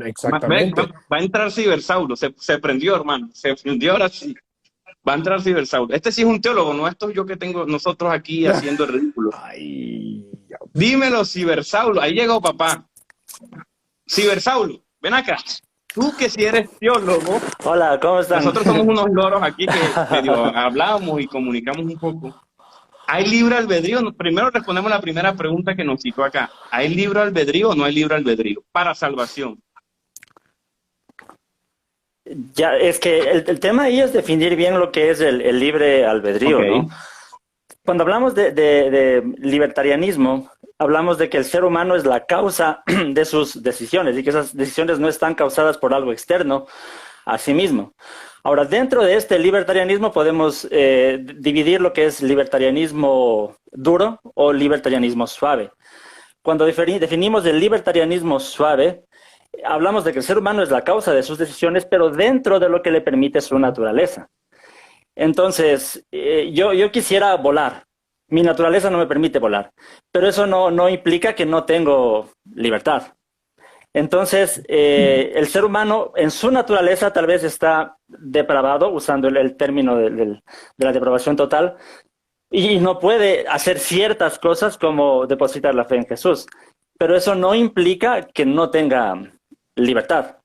Exactamente. Va a entrar Cibersaulo, se prendió, hermano, se prendió ahora sí. Va a entrar Cibersaulo. Este sí es un teólogo, no esto yo que tengo nosotros aquí haciendo el ridículo. Ay, Dímelo, Cibersaulo. Ahí llegó papá. Cibersaulo, ven acá. Tú que si eres teólogo, Hola, ¿cómo están? nosotros somos unos loros aquí que medio hablamos y comunicamos un poco. ¿Hay libre albedrío? Primero respondemos la primera pregunta que nos citó acá. ¿Hay libre albedrío o no hay libre albedrío para salvación? Ya, es que el tema ahí es definir bien lo que es el libre albedrío, Ok. ¿no? Cuando hablamos de libertarianismo, hablamos de que el ser humano es la causa de sus decisiones y que esas decisiones no están causadas por algo externo a sí mismo. Ahora, dentro de este libertarianismo podemos dividir lo que es libertarianismo duro o libertarianismo suave. Cuando definimos el libertarianismo suave, hablamos de que el ser humano es la causa de sus decisiones, pero dentro de lo que le permite su naturaleza. Entonces, yo quisiera volar. Mi naturaleza no me permite volar, pero eso no implica que no tengo libertad. Entonces, el ser humano en su naturaleza tal vez está depravado, usando el término de la depravación total, y no puede hacer ciertas cosas como depositar la fe en Jesús. Pero eso no implica que no tenga libertad.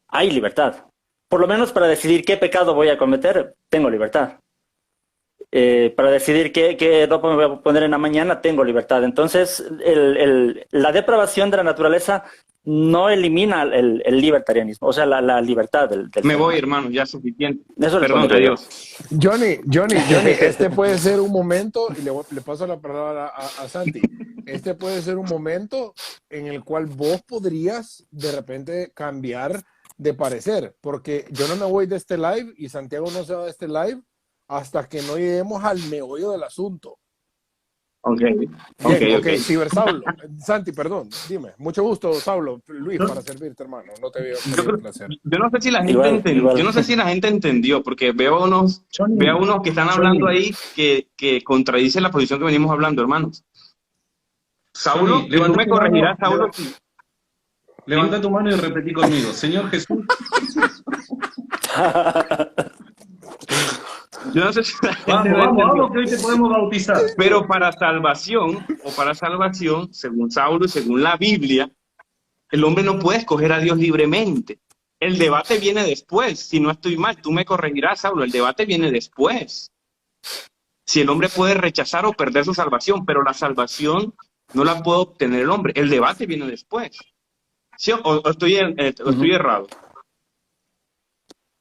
Hay libertad. Por lo menos para decidir qué pecado voy a cometer, tengo libertad. Para decidir qué ropa me voy a poner en la mañana, tengo libertad. Entonces, la depravación de la naturaleza no elimina el libertarianismo, o sea, la libertad del Me voy, hermano, ya es suficiente. Eso Perdón, respondería yo. adiós. Johnny, este puede ser un momento, y le paso la palabra a Santi, este puede ser un momento en el cual vos podrías de repente cambiar de parecer, porque yo no me voy de este live y Santiago no se va de este live hasta que no lleguemos al meollo del asunto. Ok. Cibersaulo. Santi, perdón, dime. Mucho gusto, Saulo. Luis, para servirte, hermano. No te veo. Un placer. Yo no sé si la gente entendió, yo no sé si la gente entendió, porque veo a unos que están hablando ahí que contradicen la posición que venimos hablando, hermanos. Saulo, Johnny, tú me corregirás, Saulo. Levanta tu mano y repetí conmigo. Señor Jesús. Yo no sé si la gente Vamos, que hoy te podemos bautizar. Pero para salvación, según Saulo y según la Biblia, el hombre no puede escoger a Dios libremente. El debate viene después. Si no estoy mal, tú me corregirás, Saulo. El debate viene después. Si el hombre puede rechazar o perder su salvación, pero la salvación no la puede obtener el hombre. El debate viene después. ¿Sí? ¿O estoy errado?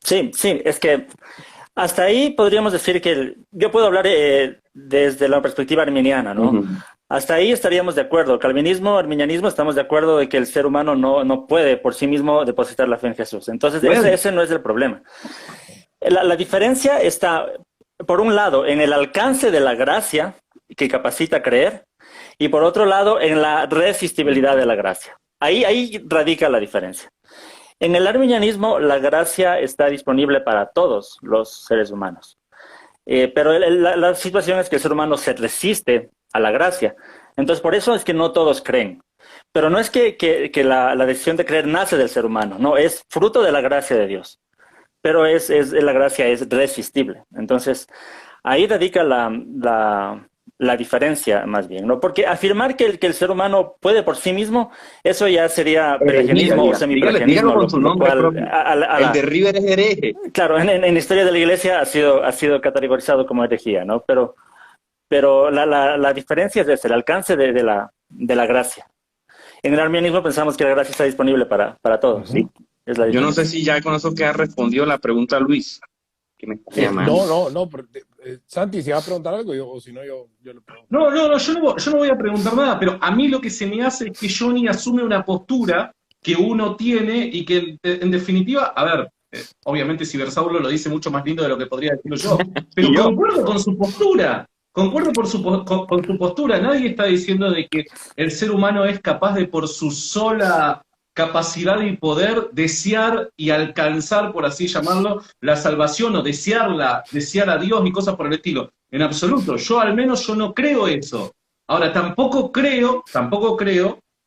Sí, es que hasta ahí podríamos decir que yo puedo hablar desde la perspectiva arminiana, ¿no? Hasta ahí estaríamos de acuerdo. Calvinismo, arminianismo, estamos de acuerdo de que el ser humano no puede por sí mismo depositar la fe en Jesús. Entonces, ese no es el problema. La diferencia está, por un lado, en el alcance de la gracia que capacita a creer, y por otro lado, en la resistibilidad de la gracia. Ahí radica la diferencia. En el arminianismo, la gracia está disponible para todos los seres humanos. Pero la situación es que el ser humano se resiste a la gracia. Entonces, por eso es que no todos creen. Pero no es que la decisión de creer nace del ser humano, no, es fruto de la gracia de Dios. Pero la gracia es resistible. Entonces, ahí radica la diferencia más bien, ¿no? Porque afirmar que el ser humano puede por sí mismo, eso ya sería pelagianismo o semipelagianismo. Con su nombre propio. El de River es hereje. Claro, en la historia de la iglesia ha sido categorizado como herejía, ¿no? Pero la diferencia es el alcance de la gracia. En el arminianismo pensamos que la gracia está disponible para todos, ¿sí? Es la Yo no sé si ya con eso queda respondido la pregunta a Luis. Que me está llamando. No. Santi, si va a preguntar algo, o si no, yo le pregunto. No, yo no voy a preguntar nada, pero a mí lo que se me hace es que Johnny asume una postura que uno tiene y que, en definitiva, a ver, obviamente Cibersaulo lo dice mucho más lindo de lo que podría decirlo yo, pero concuerdo con su postura. Concuerdo con su postura. Nadie está diciendo de que el ser humano es capaz de, por su sola capacidad y poder, desear y alcanzar, por así llamarlo, la salvación o desear a Dios y cosas por el estilo. En absoluto. Yo al menos no creo eso. Ahora, tampoco creo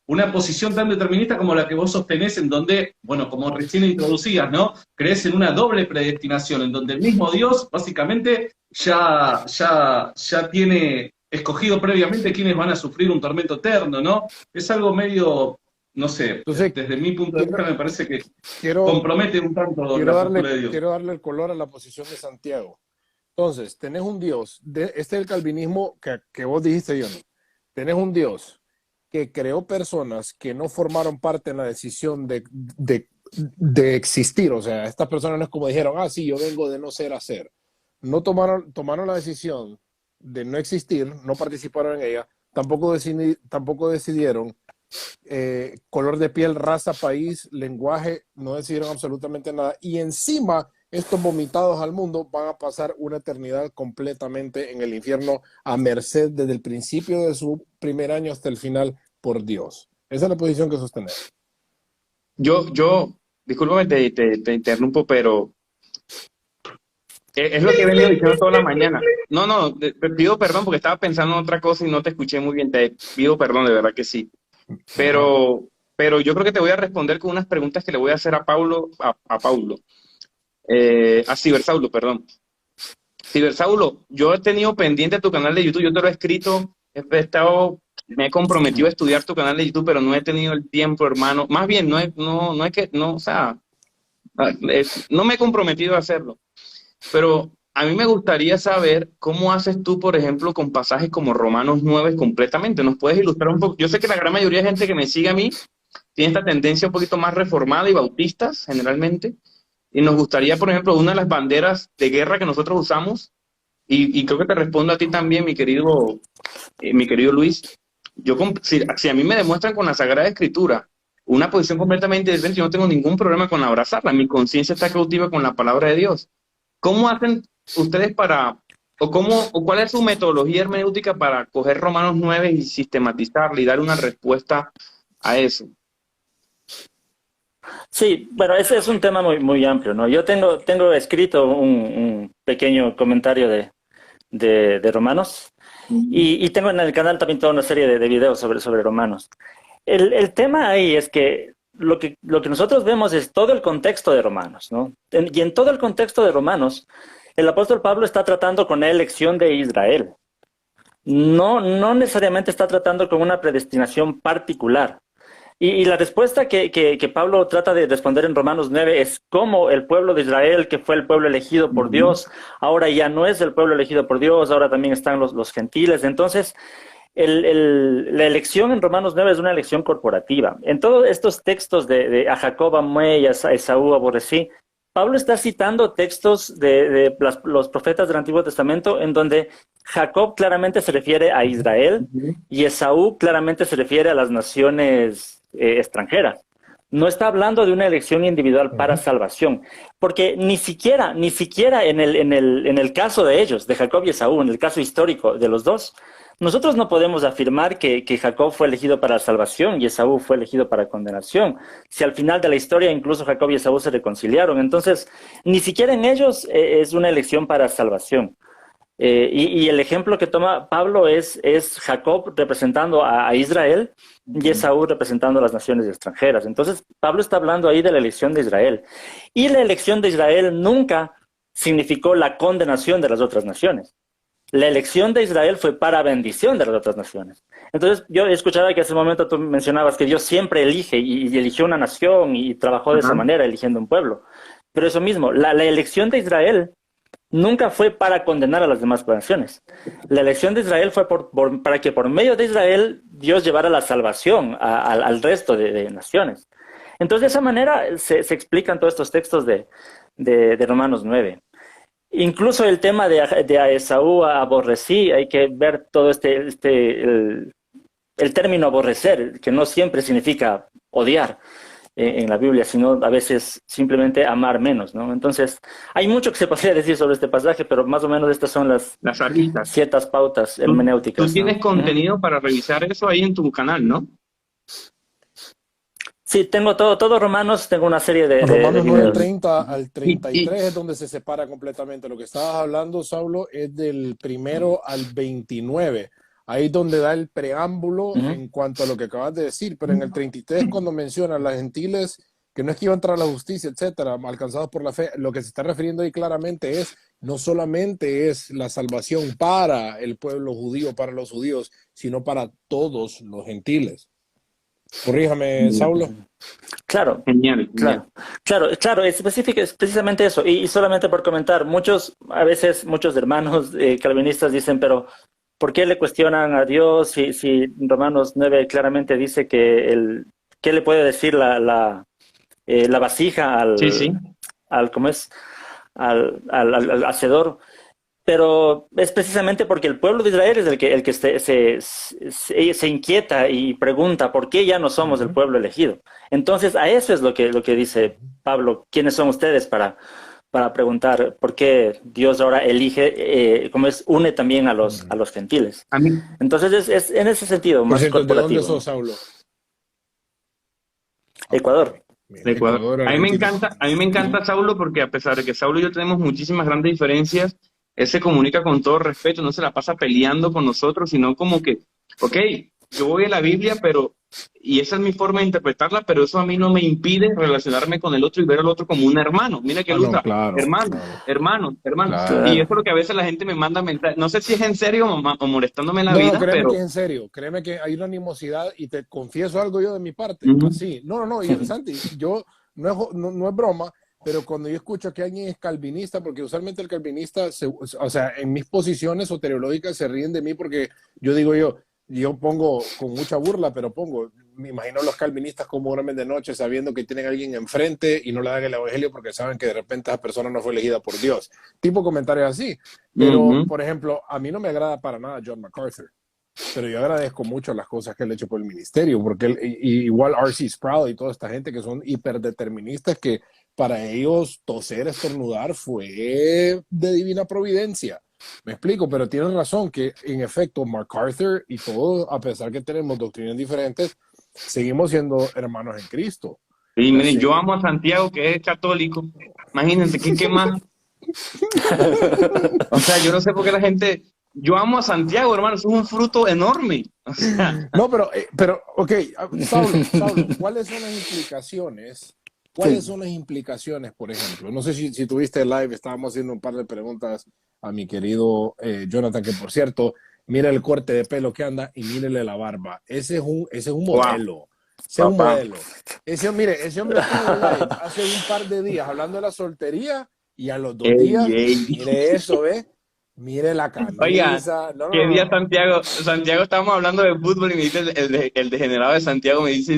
una posición tan determinista como la que vos sostenés, en donde, bueno, como recién introducías, ¿no? Crees en una doble predestinación, en donde el mismo Dios básicamente ya tiene escogido previamente quiénes van a sufrir un tormento eterno, ¿no? Es algo medio, no sé, Entonces, desde mi punto de vista me parece que quiero, compromete un tanto la postura de Dios. quiero darle el color a la posición de Santiago. Entonces, tenés un Dios, este es el calvinismo que vos dijiste, Johnny. Tenés un Dios que creó personas que no formaron parte en la decisión de existir. O sea, estas personas no es como dijeron, ah, sí, yo vengo de no ser a ser. No tomaron la decisión de no existir, no participaron en ella, tampoco decidieron color de piel, raza, país, lenguaje, no decidieron absolutamente nada. Y encima, estos vomitados al mundo van a pasar una eternidad completamente en el infierno a merced desde el principio de su primer año hasta el final por Dios. Esa es la posición que sostener. Discúlpame, te interrumpo, pero es lo que he venido diciendo toda la mañana. No, te pido perdón porque estaba pensando en otra cosa y no te escuché muy bien. Te pido perdón, de verdad que sí. Pero yo creo que te voy a responder con unas preguntas que le voy a hacer a Paulo, a Cibersaulo, perdón. Cibersaulo, yo he tenido pendiente tu canal de YouTube, yo te lo he escrito, me he comprometido a estudiar tu canal de YouTube, pero no he tenido el tiempo, hermano. Más bien, no me he comprometido a hacerlo. Pero a mí me gustaría saber cómo haces tú, por ejemplo, con pasajes como Romanos 9 completamente. ¿Nos puedes ilustrar un poco? Yo sé que la gran mayoría de gente que me sigue a mí tiene esta tendencia un poquito más reformada y bautistas, generalmente. Y nos gustaría, por ejemplo, una de las banderas de guerra que nosotros usamos, y creo que te respondo a ti también, mi querido Luis. Si a mí me demuestran con la Sagrada Escritura una posición completamente diferente, yo no tengo ningún problema con abrazarla. Mi conciencia está cautiva con la palabra de Dios. ¿Cómo hacen ustedes o cuál es su metodología hermenéutica para coger Romanos 9 y sistematizarla y dar una respuesta a eso? Sí, bueno, ese es un tema muy, muy amplio, ¿no? Yo tengo escrito un pequeño comentario de Romanos y tengo en el canal también toda una serie de videos sobre Romanos. El tema ahí es que lo que nosotros vemos es todo el contexto de Romanos, ¿no? Y en todo el contexto de Romanos, el apóstol Pablo está tratando con la elección de Israel. No necesariamente está tratando con una predestinación particular. Y la respuesta que Pablo trata de responder en Romanos 9 es cómo el pueblo de Israel, que fue el pueblo elegido por Dios, ahora ya no es el pueblo elegido por Dios, ahora también están los gentiles. Entonces, la elección en Romanos 9 es una elección corporativa. En todos estos textos de a Jacob amé y a Esaú aborrecí, Pablo está citando textos de los profetas del Antiguo Testamento en donde Jacob claramente se refiere a Israel y Esaú claramente se refiere a las naciones extranjeras. No está hablando de una elección individual para salvación, porque ni siquiera en el caso de ellos, de Jacob y Esaú, en el caso histórico de los dos, nosotros no podemos afirmar que Jacob fue elegido para salvación y Esaú fue elegido para condenación. Si al final de la historia incluso Jacob y Esaú se reconciliaron, entonces ni siquiera en ellos es una elección para salvación. Y el ejemplo que toma Pablo es Jacob representando a Israel y Esaú representando a las naciones extranjeras. Entonces Pablo está hablando ahí de la elección de Israel. Y la elección de Israel nunca significó la condenación de las otras naciones. La elección de Israel fue para bendición de las otras naciones. Entonces, yo escuchaba que hace un momento tú mencionabas que Dios siempre elige y eligió una nación y trabajó de esa manera, eligiendo un pueblo. Pero eso mismo, la elección de Israel nunca fue para condenar a las demás naciones. La elección de Israel fue para que por medio de Israel Dios llevara la salvación al resto de naciones. Entonces, de esa manera se explican todos estos textos de Romanos 9. Incluso el tema de a Esaú aborrecí, hay que ver todo el término aborrecer, que no siempre significa odiar en la Biblia, sino a veces simplemente amar menos, ¿no? Entonces, hay mucho que se podría decir sobre este pasaje, pero más o menos estas son las ciertas pautas hermenéuticas. Tú tienes contenido para revisar eso ahí en tu canal, ¿no? Sí, tengo todo Romanos, tengo una serie de Romanos de 9, 30 al 33 es donde se separa completamente. Lo que estabas hablando, Saulo, es del 1 al 29. ahí donde da el preámbulo Ujú. en cuanto a lo que acabas de decir, pero en el 33 cuando menciona a las gentiles que no es que iban tras la justicia, etcétera, alcanzados por la fe, lo que se está refiriendo ahí claramente es, no solamente es la salvación para el pueblo judío, para los judíos, sino para todos los gentiles. Corríjame, Saulo. Claro, Genial, genial. claro, es precisamente eso. Y solamente por comentar, a veces muchos hermanos calvinistas dicen, pero ¿por qué le cuestionan a Dios si Romanos 9 claramente dice que ¿qué le puede decir la vasija Sí, sí. ¿cómo es? Al hacedor? Pero es precisamente porque el pueblo de Israel es el que se inquieta y pregunta por qué ya no somos el pueblo elegido. Entonces, a eso es lo que dice Pablo. ¿Quiénes son ustedes para preguntar por qué Dios ahora elige, une también a los gentiles? A mí, Entonces, es en ese sentido, Por más cierto, ¿de dónde corporativo, sos, Saulo? Ecuador. Bien, de Ecuador. Argentina. A mí me encanta Saulo porque a pesar de que Saulo y yo tenemos muchísimas grandes diferencias, él se comunica con todo respeto, no se la pasa peleando con nosotros, sino como que, ok, yo voy a la Biblia, y esa es mi forma de interpretarla, pero eso a mí no me impide relacionarme con el otro y ver al otro como un hermano. Mira que él No, usa, claro, hermano, claro, hermano, hermano. claro. Y eso es lo que a veces la gente me manda mensajes. No sé si es en serio o molestándome en la No, vida, créeme pero que es en serio, créeme que hay una animosidad y te confieso algo yo de mi parte, ujú, así. No, y Santi, yo no es broma, pero cuando yo escucho que alguien es calvinista, porque usualmente el calvinista, o sea, en mis posiciones soteriológicas se ríen de mí porque yo pongo con mucha burla, pero me imagino los calvinistas como duermen de noche sabiendo que tienen a alguien enfrente y no le dan el evangelio porque saben que de repente esa persona no fue elegida por Dios. Tipo comentarios así. Pero, ujú. por ejemplo, a mí no me agrada para nada John MacArthur. Pero yo agradezco mucho las cosas que él ha hecho por el ministerio, porque igual R.C. Sproul y toda esta gente que son hiperdeterministas, que para ellos toser, estornudar fue de divina providencia. Me explico, pero tienes razón que en efecto MacArthur y todo, a pesar que tenemos doctrinas diferentes, seguimos siendo hermanos en Cristo. Y miren, Así. yo amo a Santiago, que es católico. Imagínense, ¿qué más? O sea, yo no sé por qué la gente... Yo amo a Santiago, hermano, es un fruto enorme. O sea, No, ok, Saulo, ¿cuáles son las implicaciones? ¿Cuáles son las implicaciones, por ejemplo? No sé si tuviste el live, estábamos haciendo un par de preguntas a mi querido Jonathan, que por cierto, mira el corte de pelo que anda y mírele la barba. Ese es un wow, modelo. Ese es un papá. modelo. Ese hombre estuvo en live hace un par de días hablando de la soltería y a los 2 días, Ey. mire eso, ¿ve? Mire la Oiga, camisa. No, ¿qué no, día no. Santiago, estábamos hablando de fútbol y me dice el degenerado de Santiago, me dice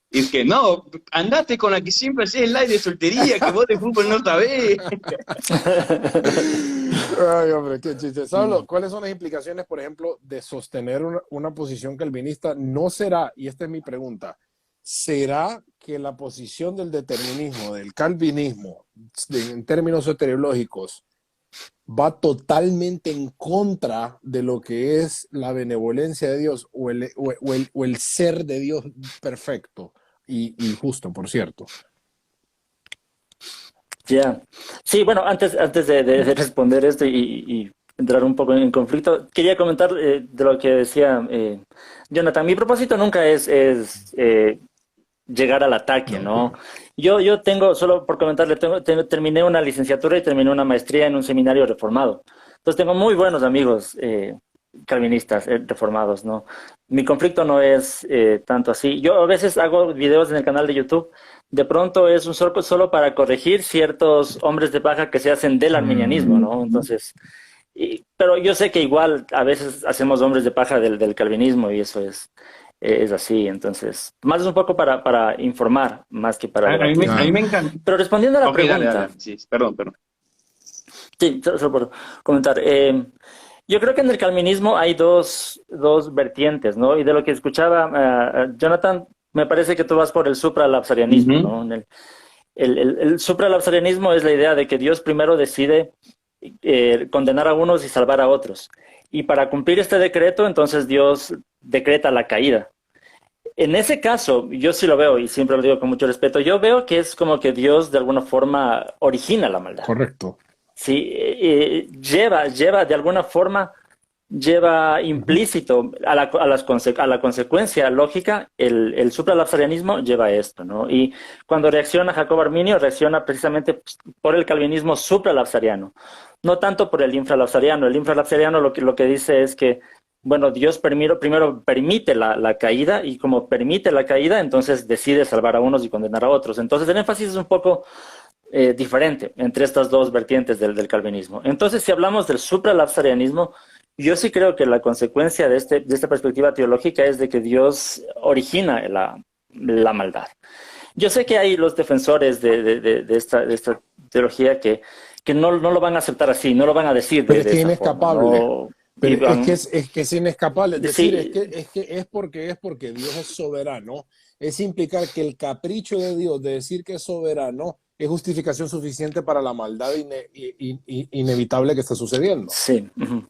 es que no, andate con la que siempre hacías live de soltería, que vos de fútbol no sabés. Ay, hombre, qué chiste. Saulo, ¿cuáles son las implicaciones, por ejemplo, de sostener una posición calvinista? No será, y esta es mi pregunta, ¿será que la posición del determinismo, del calvinismo, en términos soteriológicos, va totalmente en contra de lo que es la benevolencia de Dios o el ser de Dios perfecto y justo, por cierto? Ya. Sí, bueno, antes de responder esto y entrar un poco en conflicto, quería comentar de lo que decía Jonathan. Mi propósito nunca es llegar al ataque, No, ¿no? claro. Yo tengo, solo por comentarle, terminé una licenciatura y terminé una maestría en un seminario reformado. Entonces tengo muy buenos amigos calvinistas reformados, ¿no? Mi conflicto no es tanto así. Yo a veces hago videos en el canal de YouTube. De pronto es un solo para corregir ciertos hombres de paja que se hacen del arminianismo, ¿no? Entonces, pero yo sé que igual a veces hacemos hombres de paja del calvinismo y eso es así. Entonces, más es un poco para informar, más que para debatir. A mí me encanta. Pero respondiendo a la Ok, pregunta, dale. Sí, perdón. sí, solo por comentar. Yo creo que en el calvinismo hay dos vertientes, ¿no? Y de lo que escuchaba Jonathan, me parece que tú vas por el supralapsarianismo, Ujú. ¿no? El supralapsarianismo es la idea de que Dios primero decide condenar a unos y salvar a otros. Y para cumplir este decreto, entonces Dios decreta la caída. En ese caso, yo sí lo veo, y siempre lo digo con mucho respeto, yo veo que es como que Dios de alguna forma origina la maldad. Correcto. Sí, lleva de alguna forma lleva implícito a la consecuencia lógica, el supralapsarianismo lleva esto, ¿no? Y cuando reacciona Jacobo Arminio, reacciona precisamente por el calvinismo supralapsariano, no tanto por el infralapsariano. El infralapsariano lo que dice es que, bueno, Dios primero permite la caída, y como permite la caída, entonces decide salvar a unos y condenar a otros. Entonces el énfasis es un poco diferente entre estas dos vertientes del calvinismo. Entonces, si hablamos del supralapsarianismo, yo sí creo que la consecuencia de esta perspectiva teológica es de que Dios origina la maldad. Yo sé que hay los defensores de esta teología que no lo van a aceptar así, no lo van a decir pero es que es esa inescapable. forma, ¿no? Pero es que es inescapable. Es decir, Sí. es porque Dios es soberano. Es implicar que el capricho de Dios de decir que es soberano es justificación suficiente para la maldad inevitable que está sucediendo. Sí. Uh-huh.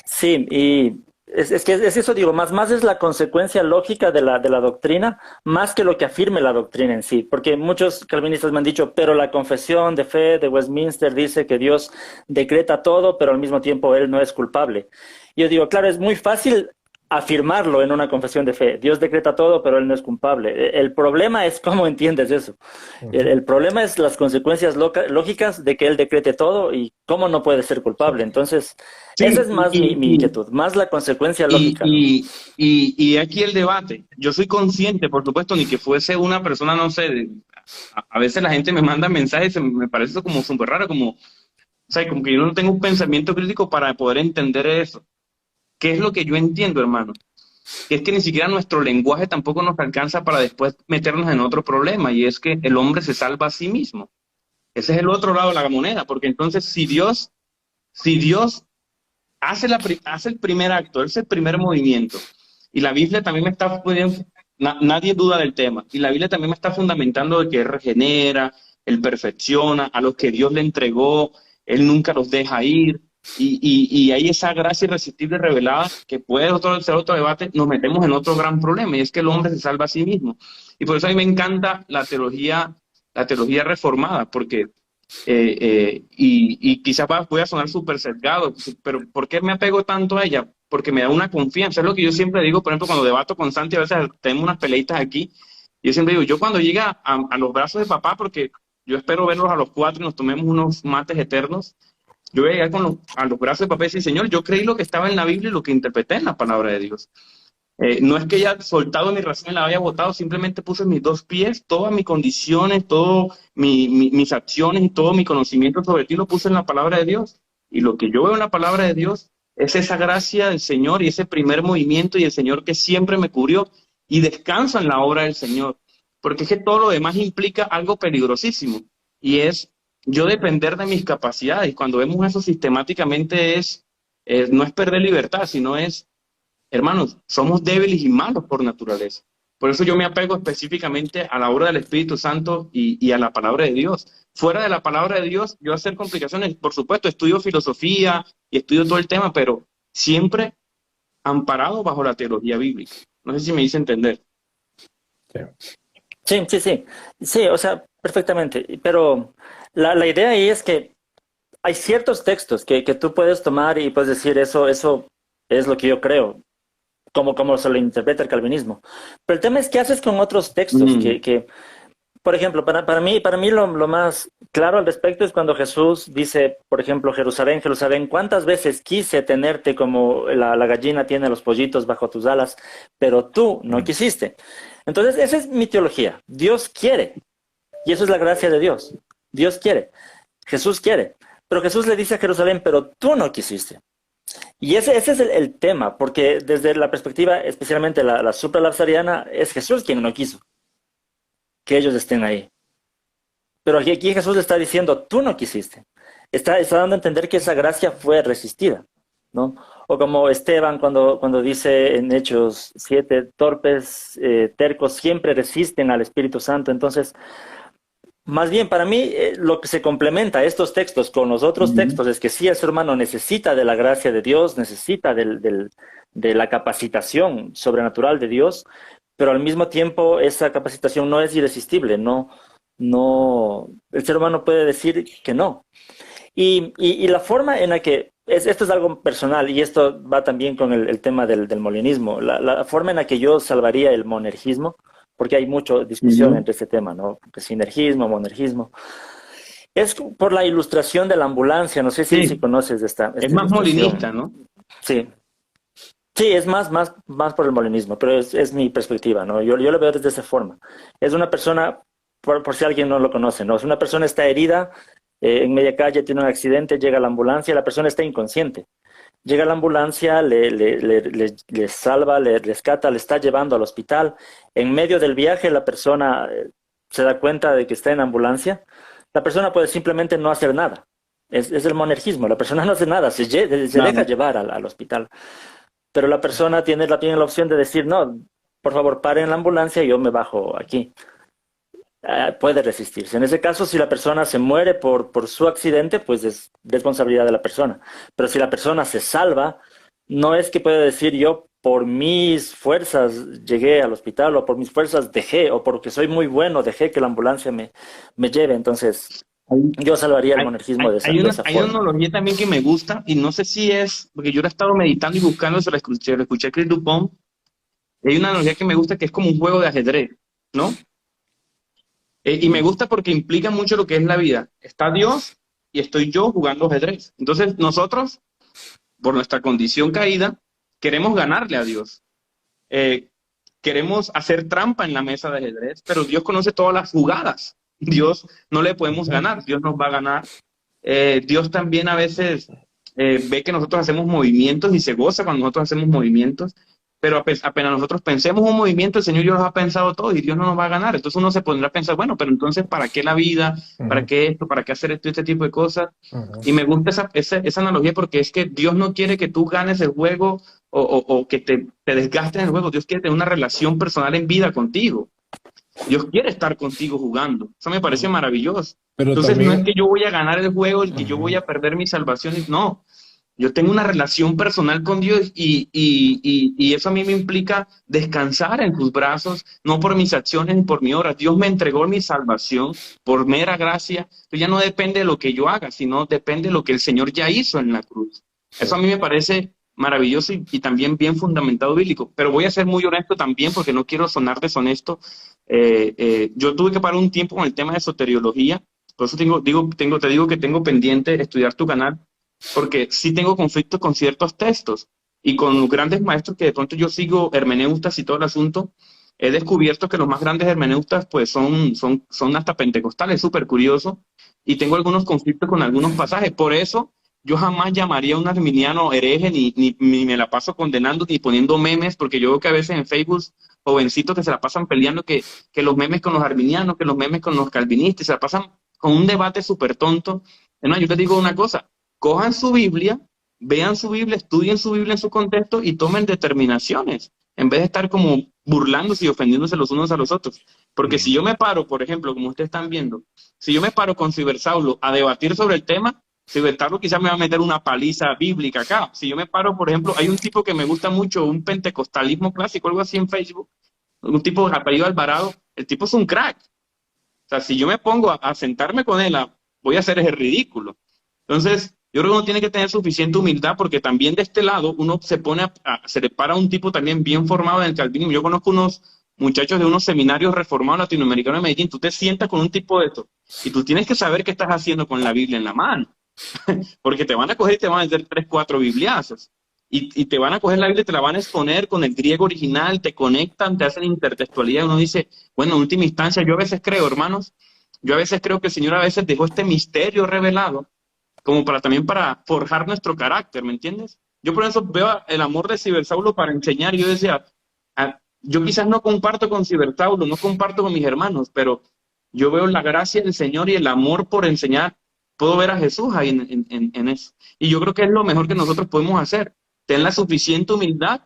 Sí, y es que es eso, digo, más es la consecuencia lógica de la doctrina, más que lo que afirme la doctrina en sí, porque muchos calvinistas me han dicho, pero la confesión de fe de Westminster dice que Dios decreta todo, pero al mismo tiempo Él no es culpable. Y yo digo, claro, es muy fácil afirmarlo en una confesión de fe. Dios decreta todo, pero Él no es culpable. El problema es cómo entiendes eso. El problema es las consecuencias lógicas de que Él decrete todo y cómo no puede ser culpable. Entonces, Sí, esa es más mi inquietud, más la consecuencia lógica. Y aquí el debate. Yo soy consciente, por supuesto, ni que fuese una persona, no sé, a veces la gente me manda mensajes, me parece eso como súper raro, como, o sea, como que yo no tengo un pensamiento crítico para poder entender eso. ¿Qué es lo que yo entiendo, hermano? Que es que ni siquiera nuestro lenguaje tampoco nos alcanza para después meternos en otro problema, y es que el hombre se salva a sí mismo. Ese es el otro lado de la moneda, porque entonces si Dios hace el primer acto, hace el primer movimiento, y la Biblia también me está poniendo, nadie duda del tema, y la Biblia también me está fundamentando de que Él regenera, Él perfecciona, a los que Dios le entregó, Él nunca los deja ir. Y hay esa gracia irresistible revelada que puede ser otro debate, nos metemos en otro gran problema, y es que el hombre se salva a sí mismo. Y por eso a mí me encanta la teología reformada, porque, y quizás voy a sonar súper sesgado, pero ¿por qué me apego tanto a ella? Porque me da una confianza. Es lo que yo siempre digo, por ejemplo, cuando debato con Santi, a veces tenemos unas peleitas aquí, yo siempre digo, yo cuando llega a los brazos de papá, porque yo espero verlos a los 4 y nos tomemos unos mates eternos, yo voy a llegar a los brazos de papá y decir, Señor, yo creí lo que estaba en la Biblia y lo que interpreté en la palabra de Dios. No es que haya soltado mi razón y la haya botado, simplemente puse mis 2 pies, todas mis condiciones, todas mis acciones y todo mi conocimiento sobre ti lo puse en la palabra de Dios. Y lo que yo veo en la palabra de Dios es esa gracia del Señor y ese primer movimiento y el Señor que siempre me cubrió, y descanso en la obra del Señor. Porque es que todo lo demás implica algo peligrosísimo, y es yo depender de mis capacidades. Y cuando vemos eso sistemáticamente no es perder libertad, sino es, hermanos, somos débiles y malos por naturaleza. Por eso yo me apego específicamente a la obra del Espíritu Santo y a la palabra de Dios. Fuera de la palabra de Dios, yo hacer complicaciones, por supuesto, estudio filosofía y estudio todo el tema, pero siempre amparado bajo la teología bíblica. No sé si me hice entender. Sí, o sea, perfectamente. Pero la idea ahí es que hay ciertos textos que tú puedes tomar y puedes decir eso es lo que yo creo, como se lo interpreta el calvinismo. Pero el tema es qué haces con otros textos que por ejemplo, para mí lo más claro al respecto es cuando Jesús dice, por ejemplo, Jerusalén, Jerusalén, ¿cuántas veces quise tenerte como la gallina tiene los pollitos bajo tus alas, pero tú no quisiste? Entonces, esa es mi teología. Dios quiere, y eso es la gracia de Dios. Dios quiere, Jesús quiere, pero Jesús le dice a Jerusalén, pero tú no quisiste. Y ese es el tema, porque desde la perspectiva, especialmente la supralapsariana, es Jesús quien no quiso que ellos estén ahí. Pero aquí Jesús le está diciendo, tú no quisiste. Está dando a entender que esa gracia fue resistida, ¿no? O como Esteban cuando dice en Hechos 7, torpes, tercos, siempre resisten al Espíritu Santo. Entonces, más bien para mí, lo que se complementa estos textos con los otros textos es que sí, el ser humano necesita de la gracia de Dios, necesita de la capacitación sobrenatural de Dios, pero al mismo tiempo esa capacitación no es irresistible, no, el ser humano puede decir que no. Y la forma en la que esto es algo personal y esto va también con el tema del molinismo. La forma en la que yo salvaría el monergismo, porque hay mucha discusión entre este tema, ¿no? Sinergismo, monergismo. Es por la ilustración de la ambulancia. No sé si conoces esta Es más molinista, ¿no? Sí. Sí, es más por el molinismo, pero es mi perspectiva, ¿no? Yo lo veo desde esa forma. Es una persona, por si alguien no lo conoce, ¿no? Es una persona está herida en media calle, tiene un accidente, llega la ambulancia, la persona está inconsciente. Llega la ambulancia, le salva, le rescata, le está llevando al hospital. En medio del viaje la persona se da cuenta de que está en ambulancia. La persona puede simplemente no hacer nada. Es el monergismo, la persona no hace nada, se deja llevar al hospital. Pero la persona tiene la opción de decir, no, por favor, paren la ambulancia y yo me bajo aquí. Puede resistirse. En ese caso, si la persona se muere por su accidente, pues es responsabilidad de la persona. Pero si la persona se salva, no es que pueda decir yo por mis fuerzas llegué al hospital o por mis fuerzas dejé o porque soy muy bueno dejé que la ambulancia me lleve. Entonces, yo salvaría el monergismo de esa forma. Hay una analogía también que me gusta y no sé si es, porque yo lo he estado meditando y buscando, se lo escuché a Chris Dupont. Hay una analogía que me gusta que es como un juego de ajedrez, ¿no? Y me gusta porque implica mucho lo que es la vida. Está Dios y estoy yo jugando ajedrez. Entonces nosotros, por nuestra condición caída, queremos ganarle a Dios. Queremos hacer trampa en la mesa de ajedrez, pero Dios conoce todas las jugadas. Dios no le podemos ganar, Dios nos va a ganar. Dios también a veces ve que nosotros hacemos movimientos y se goza cuando nosotros hacemos movimientos. Pero apenas nosotros pensemos un movimiento, el Señor ya los ha pensado todo y Dios no nos va a ganar. Entonces uno se pondrá a pensar, bueno, pero entonces, ¿para qué la vida? ¿Para qué esto? ¿Para qué hacer esto y este tipo de cosas? Y me gusta esa analogía porque es que Dios no quiere que tú ganes el juego o que te desgastes en el juego. Dios quiere tener una relación personal en vida contigo. Dios quiere estar contigo jugando. Eso me parece maravilloso. Pero entonces también, no es que yo voy a ganar el juego, el que yo voy a perder mi salvación. No. Yo tengo una relación personal con Dios y eso a mí me implica descansar en sus brazos, no por mis acciones ni por mi obra. Dios me entregó mi salvación por mera gracia. Entonces ya no depende de lo que yo haga, sino depende de lo que el Señor ya hizo en la cruz. Eso a mí me parece maravilloso y también bien fundamentado bíblico. Pero voy a ser muy honesto también porque no quiero sonar deshonesto. Yo tuve que parar un tiempo con el tema de soteriología. Por eso te digo que tengo pendiente estudiar tu canal, porque sí tengo conflictos con ciertos textos y con grandes maestros que de pronto yo sigo, hermeneutas y todo el asunto. He descubierto que los más grandes hermeneutas pues son hasta pentecostales, súper curioso, y tengo algunos conflictos con algunos pasajes. Por eso yo jamás llamaría a un arminiano hereje ni me la paso condenando ni poniendo memes, porque yo veo que a veces en Facebook jovencitos que se la pasan peleando que los memes con los arminianos, que los memes con los calvinistas, se la pasan con un debate súper tonto. No, yo les digo una cosa: cojan su Biblia, vean su Biblia, estudien su Biblia en su contexto y tomen determinaciones, en vez de estar como burlándose y ofendiéndose los unos a los otros. Porque si yo me paro, por ejemplo, como ustedes están viendo, si yo me paro con Cibersaulo a debatir sobre el tema, Cibersaulo quizás me va a meter una paliza bíblica acá. Si yo me paro, por ejemplo, hay un tipo que me gusta mucho, un pentecostalismo clásico, algo así en Facebook, un tipo de apellido Alvarado, el tipo es un crack. O sea, si yo me pongo a sentarme con él, voy a hacer ese ridículo. Entonces, yo creo que uno tiene que tener suficiente humildad porque también de este lado uno se le para a un tipo también bien formado en el calvinismo. Yo conozco unos muchachos de unos seminarios reformados latinoamericanos de Medellín. Tú te sientas con un tipo de esto y tú tienes que saber qué estás haciendo con la Biblia en la mano. Porque te van a coger y te van a meter 3, 4 bibliazos. Y te van a coger la Biblia y te la van a exponer con el griego original, te conectan, te hacen intertextualidad. Uno dice, bueno, en última instancia, yo a veces creo, hermanos, que el Señor a veces dejó este misterio revelado como también para forjar nuestro carácter, ¿me entiendes? Yo por eso veo el amor de Cibersaulo para enseñar, y yo decía, yo quizás no comparto con Cibersaulo, no comparto con mis hermanos, pero yo veo la gracia del Señor y el amor por enseñar. Puedo ver a Jesús ahí en eso. Y yo creo que es lo mejor que nosotros podemos hacer, tener la suficiente humildad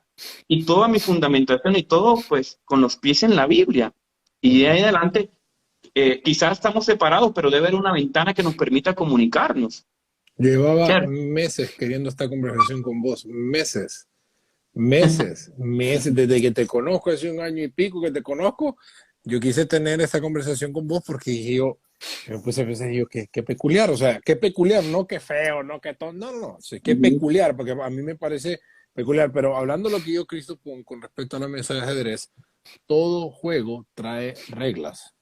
y toda mi fundamentación y todo, pues, con los pies en la Biblia. Y de ahí en adelante, quizás estamos separados, pero debe haber una ventana que nos permita comunicarnos. Llevaba meses queriendo esta conversación con vos, meses, desde que te conozco, hace 1 año y pico que te conozco, yo quise tener esta conversación con vos porque dije yo, Yo pues a veces digo, qué peculiar, o sea, qué peculiar, no qué feo, no qué tonto, no, sí, qué peculiar, porque a mí me parece peculiar, pero hablando de lo que yo, Cristo, con respecto a la mesa de ajedrez, todo juego trae reglas,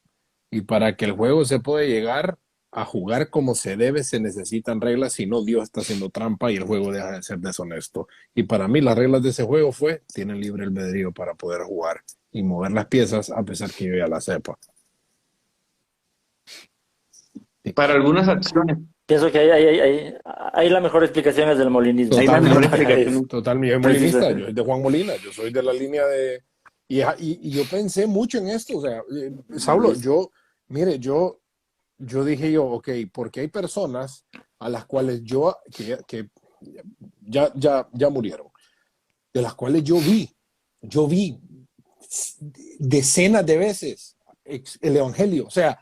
y para que el juego se pueda llegar a jugar como se debe, se necesitan reglas, si no Dios está haciendo trampa y el juego deja de ser deshonesto. Y para mí las reglas de ese juego tienen libre albedrío para poder jugar y mover las piezas a pesar que yo ya las sepa. Para algunas acciones. Pienso que ahí la mejor explicación es del molinismo. Ahí la mejor explicación. Es- Totalmente, yo soy molinista, yo soy de Juan Molina, yo soy de la línea de... Y yo pensé mucho en esto, o sea, Saulo, mire, yo dije ok, porque hay personas a las cuales que ya murieron, de las cuales yo vi decenas de veces el Evangelio, o sea,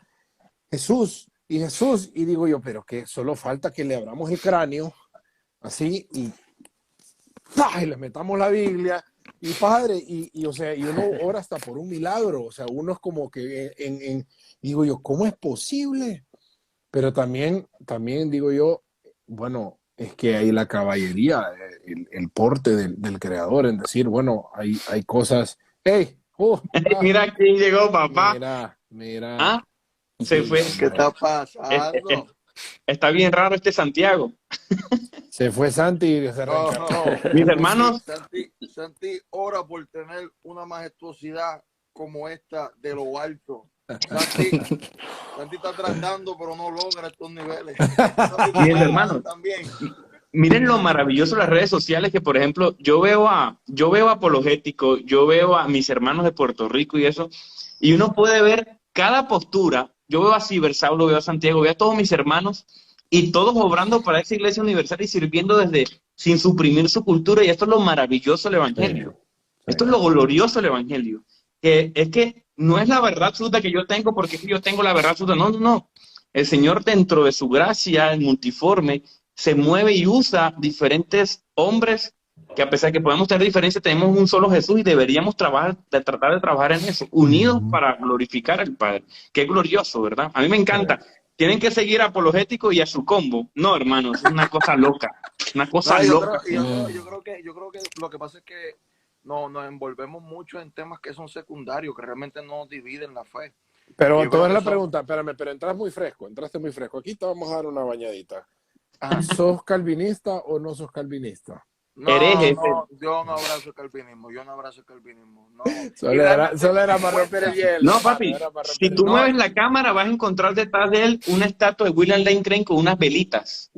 Jesús, y digo yo, pero que solo falta que le abramos el cráneo, así, y les metamos la Biblia, y padre, o sea, y uno ora hasta por un milagro, o sea, uno es como que digo yo, ¿cómo es posible? Pero también digo yo, bueno, es que hay la caballería, el porte del creador en decir, bueno, hay cosas, ¡hey! Mira quién llegó, papá. Mira. Ah, se fue. ¿Qué está pasando? Está bien raro este Santiago. Se fue Santi y se reencarnó. No. Mis hermanos, Santi ora por tener una majestuosidad como esta de lo alto. Santi está tratando, pero no logra estos niveles. mis hermanos, También. miren lo maravilloso de las redes sociales que, por ejemplo, yo veo Apologético, yo veo a mis hermanos de Puerto Rico y eso, y uno puede ver cada postura. Yo veo a Cibersaulo, veo a Santiago, veo a todos mis hermanos y todos obrando para esa iglesia universal y sirviendo sin suprimir su cultura. Y esto es lo maravilloso del Evangelio. Esto es lo glorioso del Evangelio. Que es que no es la verdad absoluta que yo tengo porque yo tengo la verdad absoluta. No. El Señor, dentro de su gracia multiforme, se mueve y usa diferentes hombres que, a pesar de que podemos tener diferencias, tenemos un solo Jesús y deberíamos tratar de trabajar en eso, unidos para glorificar al Padre. Qué glorioso, ¿verdad? A mí me encanta. Tienen que seguir a Apologético y a su combo. No, hermano, es una cosa loca. Una cosa loca. Yo creo que lo que pasa es que nos envolvemos mucho en temas que son secundarios, que realmente no dividen la fe. Pero toda la pregunta, espérame, pero entraste muy fresco. Aquí te vamos a dar una bañadita. ¿Sos calvinista o no sos calvinista? No, Hereje. no, yo no abrazo el calvinismo, no. Solo era para romper el hielo. No, papi, si tú mueves la cámara vas a encontrar detrás de él una estatua de William Lane Craig con unas velitas.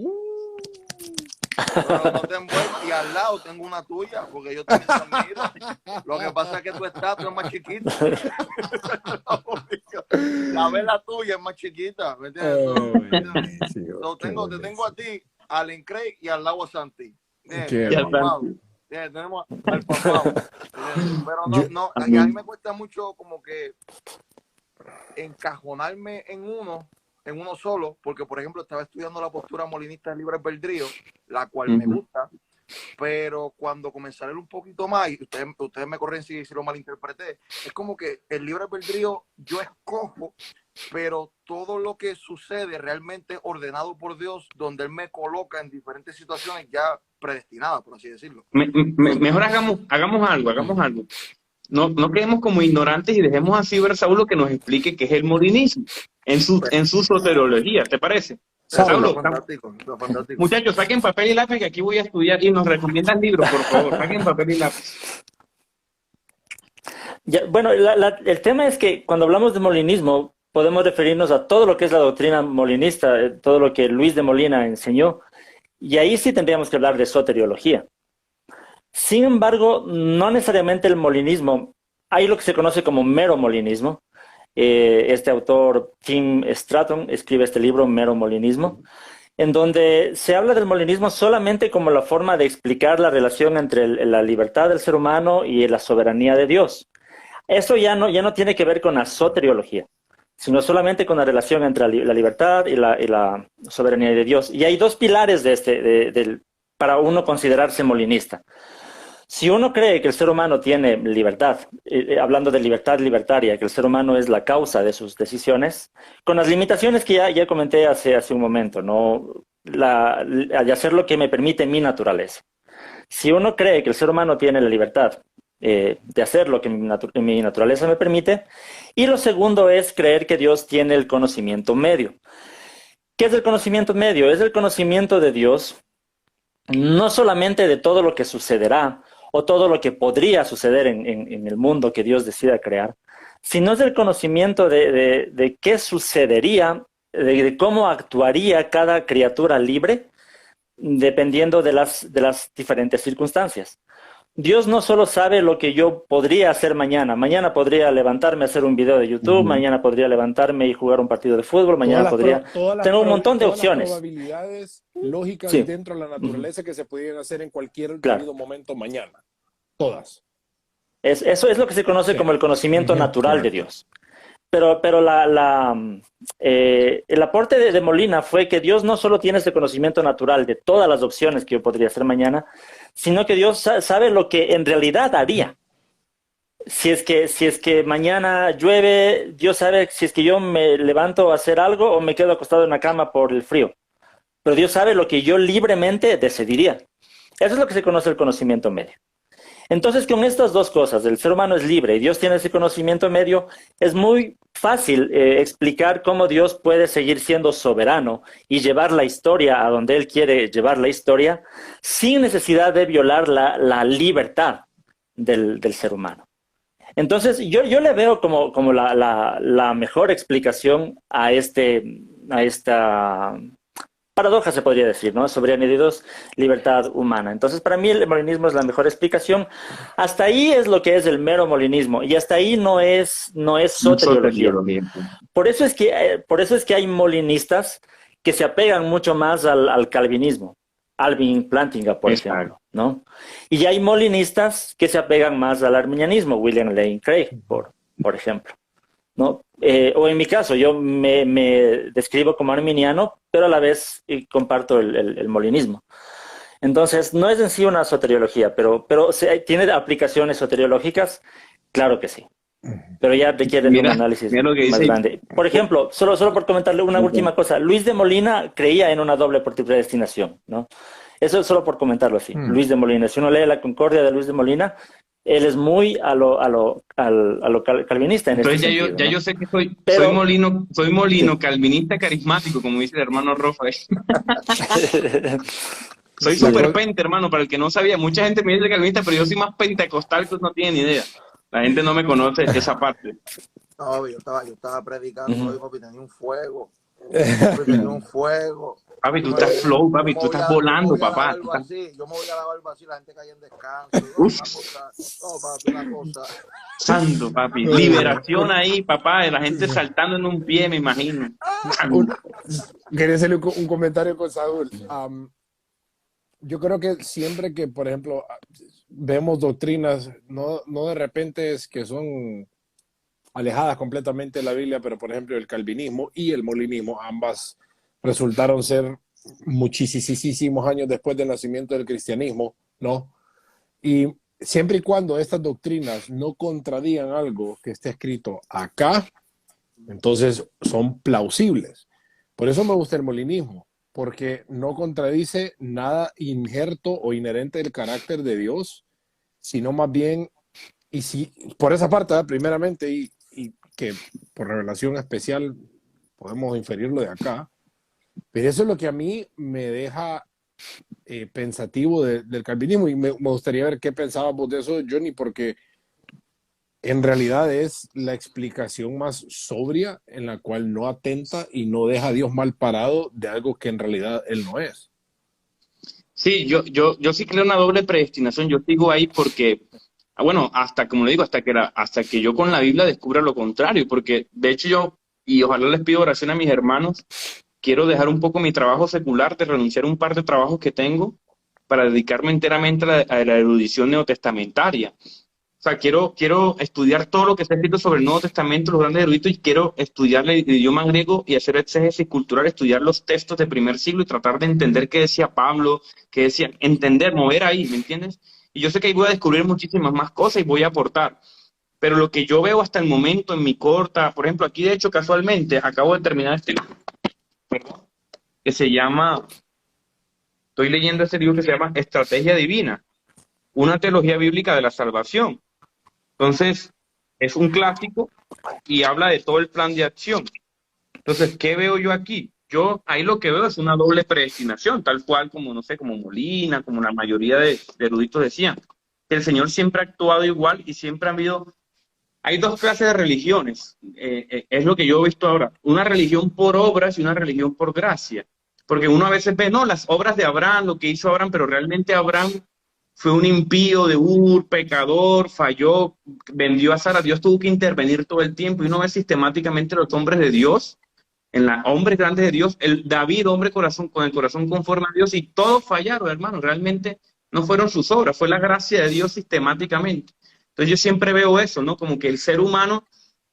Pero no te envuelvas, y al lado tengo una tuya, porque yo también te admiro. Lo que pasa es que tu estatua es más chiquita. La vela tuya es más chiquita, ¿me entiendes? Te tengo a ti, a Allen Craig y al lado a Santi. Tenemos al papá. Pero no, a mí me cuesta mucho como que encajonarme en uno solo, porque por ejemplo estaba estudiando la postura molinista del libre albedrío, la cual me gusta, pero cuando comencé a leer un poquito más, y ustedes me corren si lo malinterpreté, es como que el libre albedrío yo escojo, pero todo lo que sucede realmente ordenado por Dios, donde Él me coloca en diferentes situaciones ya predestinadas, por así decirlo. Mejor hagamos algo. No quedemos como ignorantes y dejemos así ver Saulo que nos explique qué es el molinismo en su soteriología, ¿te parece? Saulo, Fantástico. Muchachos, saquen papel y lápiz que aquí voy a estudiar y nos recomiendan libros, por favor, saquen papel y lápiz. Bueno, el tema es que cuando hablamos de molinismo podemos referirnos a todo lo que es la doctrina molinista, todo lo que Luis de Molina enseñó, y ahí sí tendríamos que hablar de soteriología. Sin embargo, no necesariamente el molinismo, hay lo que se conoce como mero molinismo. Este autor, Tim Stratton, escribe este libro, Mero Molinismo, en donde se habla del molinismo solamente como la forma de explicar la relación entre la libertad del ser humano y la soberanía de Dios. Eso ya no tiene que ver con la soteriología, sino solamente con la relación entre la libertad y la soberanía de Dios. Y hay dos pilares para uno considerarse molinista. Si uno cree que el ser humano tiene libertad, hablando de libertad libertaria, que el ser humano es la causa de sus decisiones, con las limitaciones que ya comenté hace un momento, ¿no? De hacer lo que me permite mi naturaleza. Si uno cree que el ser humano tiene la libertad de hacer lo que mi naturaleza me permite, y lo segundo es creer que Dios tiene el conocimiento medio. ¿Qué es el conocimiento medio? Es el conocimiento de Dios, no solamente de todo lo que sucederá o todo lo que podría suceder en el mundo que Dios decida crear, sino es el conocimiento de qué sucedería, de cómo actuaría cada criatura libre, dependiendo de las diferentes circunstancias. Dios no solo sabe lo que yo podría hacer mañana. Mañana podría levantarme a hacer un video de YouTube, mañana podría levantarme y jugar un partido de fútbol, mañana podría... Tengo un montón de opciones. Las probabilidades lógicas dentro de la naturaleza que se podrían hacer en cualquier debido momento mañana. Todas. Eso es lo que se conoce como el conocimiento natural de Dios. Pero el aporte de Molina fue que Dios no solo tiene ese conocimiento natural de todas las opciones que yo podría hacer mañana, sino que Dios sabe lo que en realidad haría. Si es que mañana llueve, Dios sabe si es que yo me levanto a hacer algo o me quedo acostado en la cama por el frío. Pero Dios sabe lo que yo libremente decidiría. Eso es lo que se conoce el conocimiento medio. Entonces, con estas dos cosas, el ser humano es libre y Dios tiene ese conocimiento medio, es muy fácil explicar cómo Dios puede seguir siendo soberano y llevar la historia a donde Él quiere llevar la historia sin necesidad de violar la libertad del ser humano. Entonces, yo le veo como la mejor explicación a esta paradoja, se podría decir, ¿no? Soberanía de Dios, libertad humana. Entonces, para mí el molinismo es la mejor explicación. Hasta ahí es lo que es el mero molinismo, y hasta ahí no es soteriología. Por eso es que hay molinistas que se apegan mucho más al calvinismo. Alvin Plantinga, por ejemplo, ¿no? Y hay molinistas que se apegan más al arminianismo, William Lane Craig, por ejemplo, ¿no? O en mi caso, yo me describo como arminiano, pero a la vez comparto el molinismo. Entonces, no es en sí una soteriología, pero ¿tiene aplicaciones soteriológicas? Claro que sí. Pero ya requiere un análisis más grande. Por ejemplo, solo por comentarle una última cosa, Luis de Molina creía en una doble predestinación, ¿no? Eso es solo por comentarlo así. Luis de Molina, si uno lee la Concordia de Luis de Molina, él es muy a lo calvinista en Entonces este sentido, ¿no? yo sé que soy molino calvinista carismático, como dice el hermano Rafael. Soy súper pente, hermano, para el que no sabía. Mucha gente me dice calvinista, pero yo soy más pentecostal que no tienen ni idea. La gente no me conoce esa parte. No, yo estaba predicando hoy, papi, tenía un fuego. Tenía un fuego. Papi, tú estás flow, papi, tú estás volando, papá. Yo me voy a la barba así, la gente cae en descanso. Una cosa. Santo, papi. Liberación ahí, papá, de la gente saltando en un pie, me imagino. Quería hacerle un comentario con Saúl. Yo creo que siempre que, por ejemplo, vemos doctrinas, no de repente es que son alejadas completamente de la Biblia, pero por ejemplo el calvinismo y el molinismo, ambas resultaron ser muchísimos años después del nacimiento del cristianismo, ¿no? Y siempre y cuando estas doctrinas no contradigan algo que esté escrito acá, entonces son plausibles. Por eso me gusta el molinismo, porque no contradice nada injerto o inherente del carácter de Dios, sino más bien, y si por esa parte, primeramente, y que por revelación especial podemos inferirlo de acá, pero eso es lo que a mí me deja pensativo del calvinismo, y me gustaría ver qué pensabas vos de eso, Johnny, porque en realidad es la explicación más sobria en la cual no atenta y no deja a Dios mal parado de algo que en realidad Él no es. Sí, yo sí creo en una doble predestinación. Yo sigo ahí porque, bueno, hasta que yo con la Biblia descubra lo contrario, porque de hecho y ojalá les pido oración a mis hermanos, quiero dejar un poco mi trabajo secular, de renunciar a un par de trabajos que tengo para dedicarme enteramente a la erudición neotestamentaria. O sea, quiero estudiar todo lo que está escrito sobre el Nuevo Testamento, los grandes eruditos, y quiero estudiar el idioma griego y hacer exégesis cultural, estudiar los textos del primer siglo y tratar de entender qué decía Pablo, qué decía, entender, mover ahí, ¿me entiendes? Y yo sé que ahí voy a descubrir muchísimas más cosas y voy a aportar. Pero lo que yo veo hasta el momento en mi corta, por ejemplo, aquí de hecho casualmente acabo de terminar este libro, perdón, que se llama, estoy leyendo este libro que se llama Estrategia Divina, una teología bíblica de la salvación. Entonces, es un clásico y habla de todo el plan de acción. Entonces, ¿qué veo yo aquí? Yo ahí lo que veo es una doble predestinación, tal cual como, no sé, como Molina, como la mayoría de eruditos decían, que el Señor siempre ha actuado igual y siempre ha habido. Hay dos clases de religiones, es lo que yo he visto ahora, una religión por obras y una religión por gracia, porque uno a veces ve, no, las obras de Abraham, lo que hizo Abraham, pero realmente Abraham fue un impío de Ur, pecador, falló, vendió a Sara, Dios tuvo que intervenir todo el tiempo, y uno ve sistemáticamente los hombres de Dios, hombres grandes de Dios, el David, hombre corazón, con el corazón conforme a Dios, y todos fallaron, hermano, realmente no fueron sus obras, fue la gracia de Dios sistemáticamente. Entonces yo siempre veo eso, ¿no? Como que el ser humano,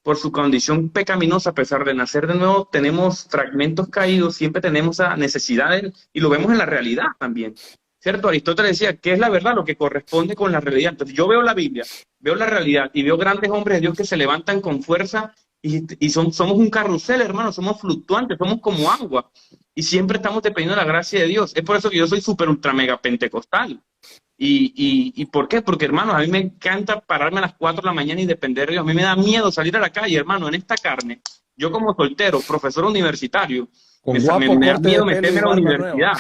por su condición pecaminosa, a pesar de nacer de nuevo, tenemos fragmentos caídos, siempre tenemos esa necesidad, y lo vemos en la realidad también, ¿cierto? Aristóteles decía, ¿qué es la verdad? Lo que corresponde con la realidad. Entonces yo veo la Biblia, veo la realidad, y veo grandes hombres de Dios que se levantan con fuerza, y somos un carrusel, hermano, somos fluctuantes, somos como agua, y siempre estamos dependiendo de la gracia de Dios. Es por eso que yo soy súper ultra mega pentecostal. ¿Y por qué? Porque, hermano, a mí me encanta pararme a las 4 de la mañana y depender de Dios. A mí me da miedo salir a la calle, hermano, en esta carne. Yo como soltero, profesor universitario, me da miedo meterme en la universidad.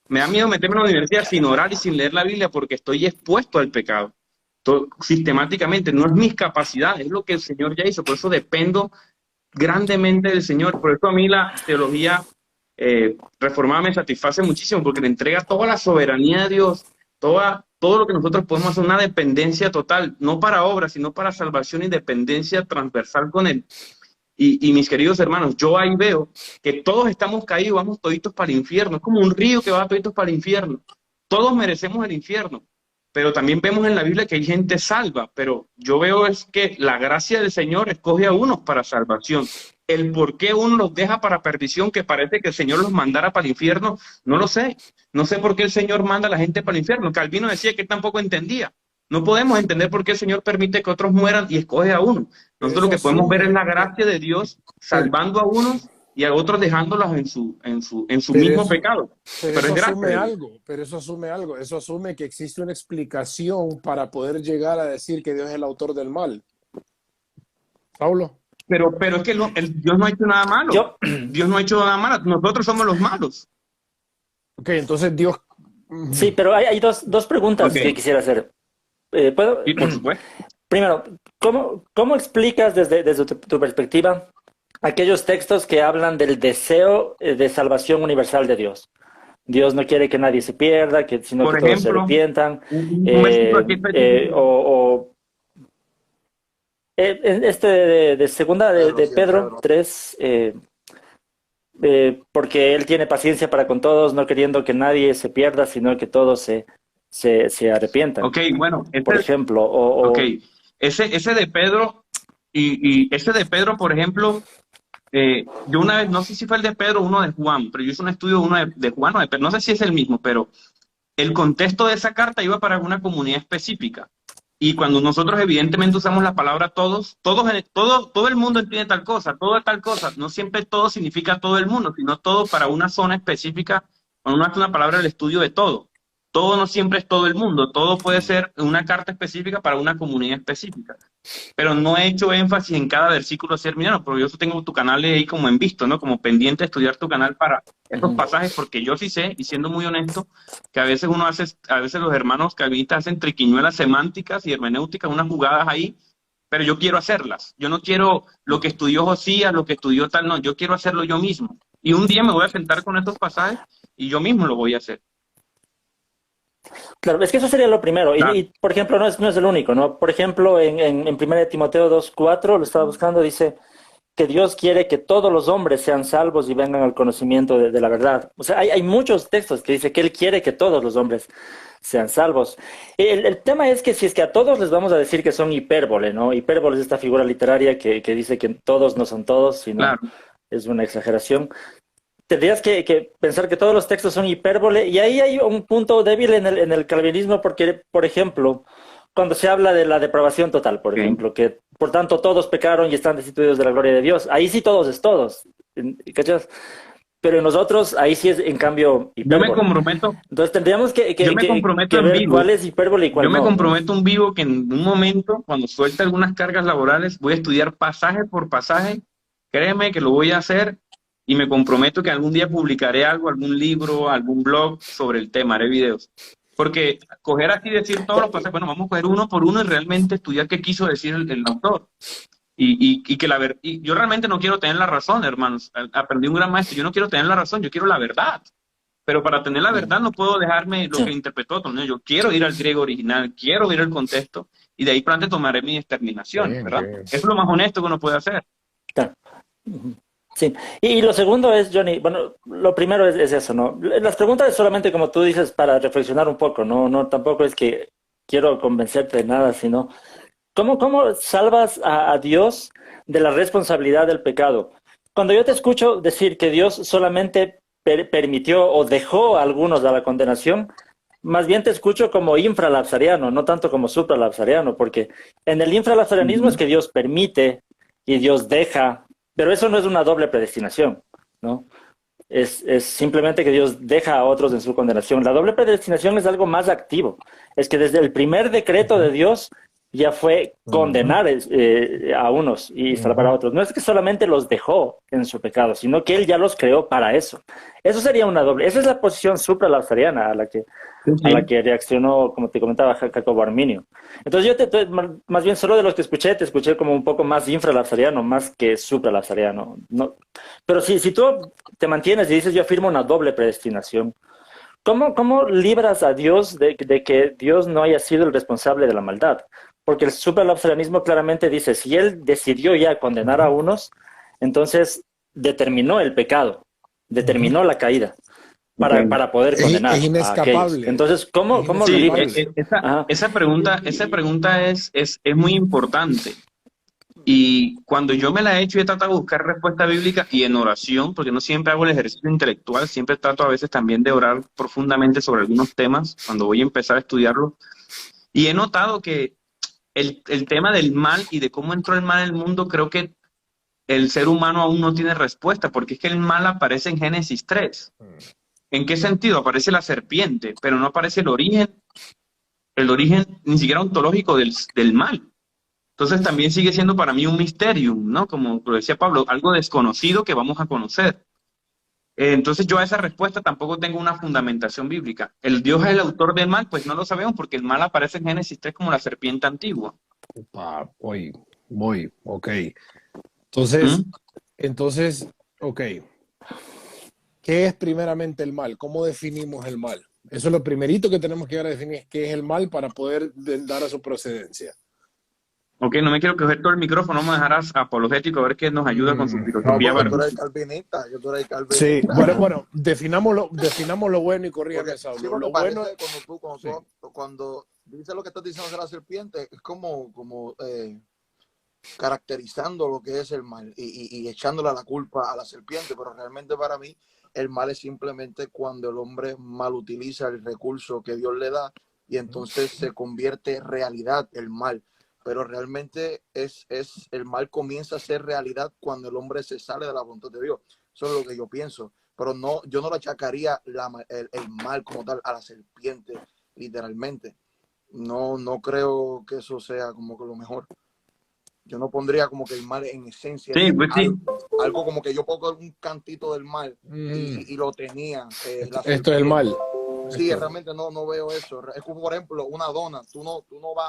Me da miedo meterme en la universidad sin orar y sin leer la Biblia porque estoy expuesto al pecado. Sistemáticamente, no es mis capacidades, es lo que el Señor ya hizo. Por eso dependo grandemente del Señor. Por eso a mí la teología reformada me satisface muchísimo porque le entrega toda la soberanía de Dios, todo lo que nosotros podemos hacer, una dependencia total, no para obras, sino para salvación y dependencia transversal con Él. Y mis queridos hermanos, yo ahí veo que todos estamos caídos, vamos toditos para el infierno, es como un río que va toditos para el infierno. Todos merecemos el infierno, pero también vemos en la Biblia que hay gente salva, pero yo veo es que la gracia del Señor escoge a unos para salvación. El por qué uno los deja para perdición, que parece que el Señor los mandara para el infierno, no lo sé. No sé por qué el Señor manda a la gente para el infierno. Calvino decía que él tampoco entendía. No podemos entender por qué el Señor permite que otros mueran y escoge a uno. Nosotros lo que podemos ver es la gracia de Dios salvando a unos y a otros dejándolos en su mismo pecado. Pero eso asume algo, eso asume que existe una explicación para poder llegar a decir que Dios es el autor del mal. Paulo. Pero es que Dios no ha hecho nada malo. Dios no ha hecho nada malo. Nosotros somos los malos. Ok, entonces Dios... Sí, pero hay dos preguntas que quisiera hacer. ¿Puedo? Sí, por supuesto. Primero, ¿cómo explicas desde tu perspectiva aquellos textos que hablan del deseo de salvación universal de Dios? Dios no quiere que nadie se pierda, sino que todos se arrepientan. De segunda de Pedro 3, porque Él tiene paciencia para con todos, no queriendo que nadie se pierda, sino que todos se arrepientan. Ok, bueno. Por ejemplo. Ok, ese de Pedro, y ese de Pedro, por ejemplo, yo una vez, no sé si fue el de Pedro o uno de Juan, pero yo hice un estudio uno de Juan o de Pedro, no sé si es el mismo, pero el contexto de esa carta iba para una comunidad específica. Y cuando nosotros evidentemente usamos la palabra todo el mundo entiende tal cosa, no siempre todo significa todo el mundo, sino todo para una zona específica, cuando uno hace una palabra del estudio de todo. Todo no siempre es todo el mundo, todo puede ser una carta específica para una comunidad específica. Pero no he hecho énfasis en cada versículo ser mirano, porque yo tengo tu canal ahí como en visto, ¿no? Como pendiente de estudiar tu canal para estos pasajes, porque yo sí sé, y siendo muy honesto, que a veces los hermanos calvinistas hacen triquiñuelas semánticas y hermenéuticas, unas jugadas ahí, pero yo quiero hacerlas. Yo no quiero lo que estudió Josías, lo que estudió tal, no, yo quiero hacerlo yo mismo. Y un día me voy a sentar con estos pasajes y yo mismo lo voy a hacer. Claro, es que eso sería lo primero. Claro. Y por ejemplo, no es el único, ¿no? Por ejemplo, en 1 Timoteo 2:4, lo estaba buscando, dice que Dios quiere que todos los hombres sean salvos y vengan al conocimiento de la verdad. O sea, hay muchos textos que dice que Él quiere que todos los hombres sean salvos. El tema es que si es que a todos les vamos a decir que son hipérbole, ¿no? Hipérbole es esta figura literaria que dice que todos no son todos, sino claro, es una exageración. tendrías que pensar que todos los textos son hipérbole, y ahí hay un punto débil en el calvinismo, porque, por ejemplo, cuando se habla de la depravación total, por ejemplo, que por tanto todos pecaron y están destituidos de la gloria de Dios, ahí sí todos es todos, ¿cachas? Pero en nosotros, ahí sí es, en cambio, Yo hipérbole. me comprometo, Entonces tendríamos que en ver vivo. cuál es hipérbole y cuál Yo me no, ¿no? comprometo en vivo que en un momento, cuando suelte algunas cargas laborales, voy a estudiar pasaje por pasaje. Créeme que lo voy a hacer y me comprometo que algún día publicaré algo, algún libro, algún blog sobre el tema, haré videos. Porque coger así y decir todos los pasajes, bueno, vamos a coger uno por uno y realmente estudiar qué quiso decir el autor. Y que y yo realmente no quiero tener la razón, hermanos. Aprendí un gran maestro, yo no quiero tener la razón, yo quiero la verdad. Pero para tener la verdad no puedo dejarme lo que interpretó otro, ¿no? Yo quiero ir al griego original, quiero ir al contexto, y de ahí para adelante tomaré mi determinación, Bien, ¿verdad? bien. Es lo más honesto que uno puede hacer. Claro. Ujú. Sí, y lo segundo es, Johnny, bueno, lo primero es eso, ¿no? Las preguntas es solamente, como tú dices, para reflexionar un poco, ¿no? No, tampoco es que quiero convencerte de nada, sino, ¿cómo salvas a Dios de la responsabilidad del pecado? Cuando yo te escucho decir que Dios solamente permitió o dejó a algunos a la condenación, más bien te escucho como infralapsariano, no tanto como supralapsariano, porque en el infralapsarianismo es que Dios permite y Dios deja, pero eso no es una doble predestinación, ¿no? Es simplemente que Dios deja a otros en su condenación. La doble predestinación es algo más activo. Es que desde el primer decreto de Dios ya fue condenar a unos y salvar a otros. No es que solamente los dejó en su pecado, sino que Él ya los creó para eso. Eso sería una doble. Esa es la posición supralapsariana a la que reaccionó, como te comentaba, Jacobo Arminio. Entonces yo más bien solo de los que escuché, te escuché como un poco más infralapsariano, más que supralapsariano. No, pero si tú te mantienes y dices yo afirmo una doble predestinación, ¿cómo libras a Dios de que Dios no haya sido el responsable de la maldad? Porque el supralapsarianismo claramente dice, si Él decidió ya condenar a unos, entonces determinó el pecado, determinó la caída para poder condenar Es a aquellos. inescapable. Entonces, ¿cómo Sí, libras? esa pregunta es muy importante. Y cuando yo me la he hecho, he tratado de buscar respuesta bíblica y en oración, porque no siempre hago el ejercicio intelectual, siempre trato a veces también de orar profundamente sobre algunos temas cuando voy a empezar a estudiarlo. Y he notado que el tema del mal y de cómo entró el mal en el mundo, creo que el ser humano aún no tiene respuesta, porque es que el mal aparece en Génesis 3. ¿En qué sentido? Aparece la serpiente, pero no aparece el origen ni siquiera ontológico del mal. Entonces también sigue siendo para mí un misterio, ¿no? Como lo decía Pablo, algo desconocido que vamos a conocer. Entonces yo a esa respuesta tampoco tengo una fundamentación bíblica. ¿El Dios es el autor del mal? Pues no lo sabemos porque el mal aparece en Génesis 3 como la serpiente antigua. Voy, ok. Entonces, ok. ¿Qué es primeramente el mal? ¿Cómo definimos el mal? Eso es lo primerito que tenemos que llegar a definir, qué es el mal para poder dar a su procedencia. Ok, no me quiero coger todo el micrófono, vamos a dejar apologético a ver qué nos ayuda con su No, filosofía. porque tú eres calvinista, yo tú eres calvinista. Sí, bueno, definamos lo bueno y corrígame, Saulo. Sí, porque Lo parece bueno, cuando dices lo que estás diciendo de la serpiente, es como caracterizando lo que es el mal y echándole la culpa a la serpiente, pero realmente para mí el mal es simplemente cuando el hombre mal utiliza el recurso que Dios le da y entonces se convierte en realidad el mal. Pero realmente el mal comienza a ser realidad cuando el hombre se sale de la voluntad de Dios. Eso es lo que yo pienso. Pero no, yo no le achacaría el mal como tal a la serpiente, literalmente. No creo que eso sea como que lo mejor. Yo no pondría como que el mal en esencia. Sí, pues sí. Algo como que yo pongo un cantito del mal y lo tenía. esto es el mal. Sí, realmente no veo eso. Es como, por ejemplo, una dona. Tú no vas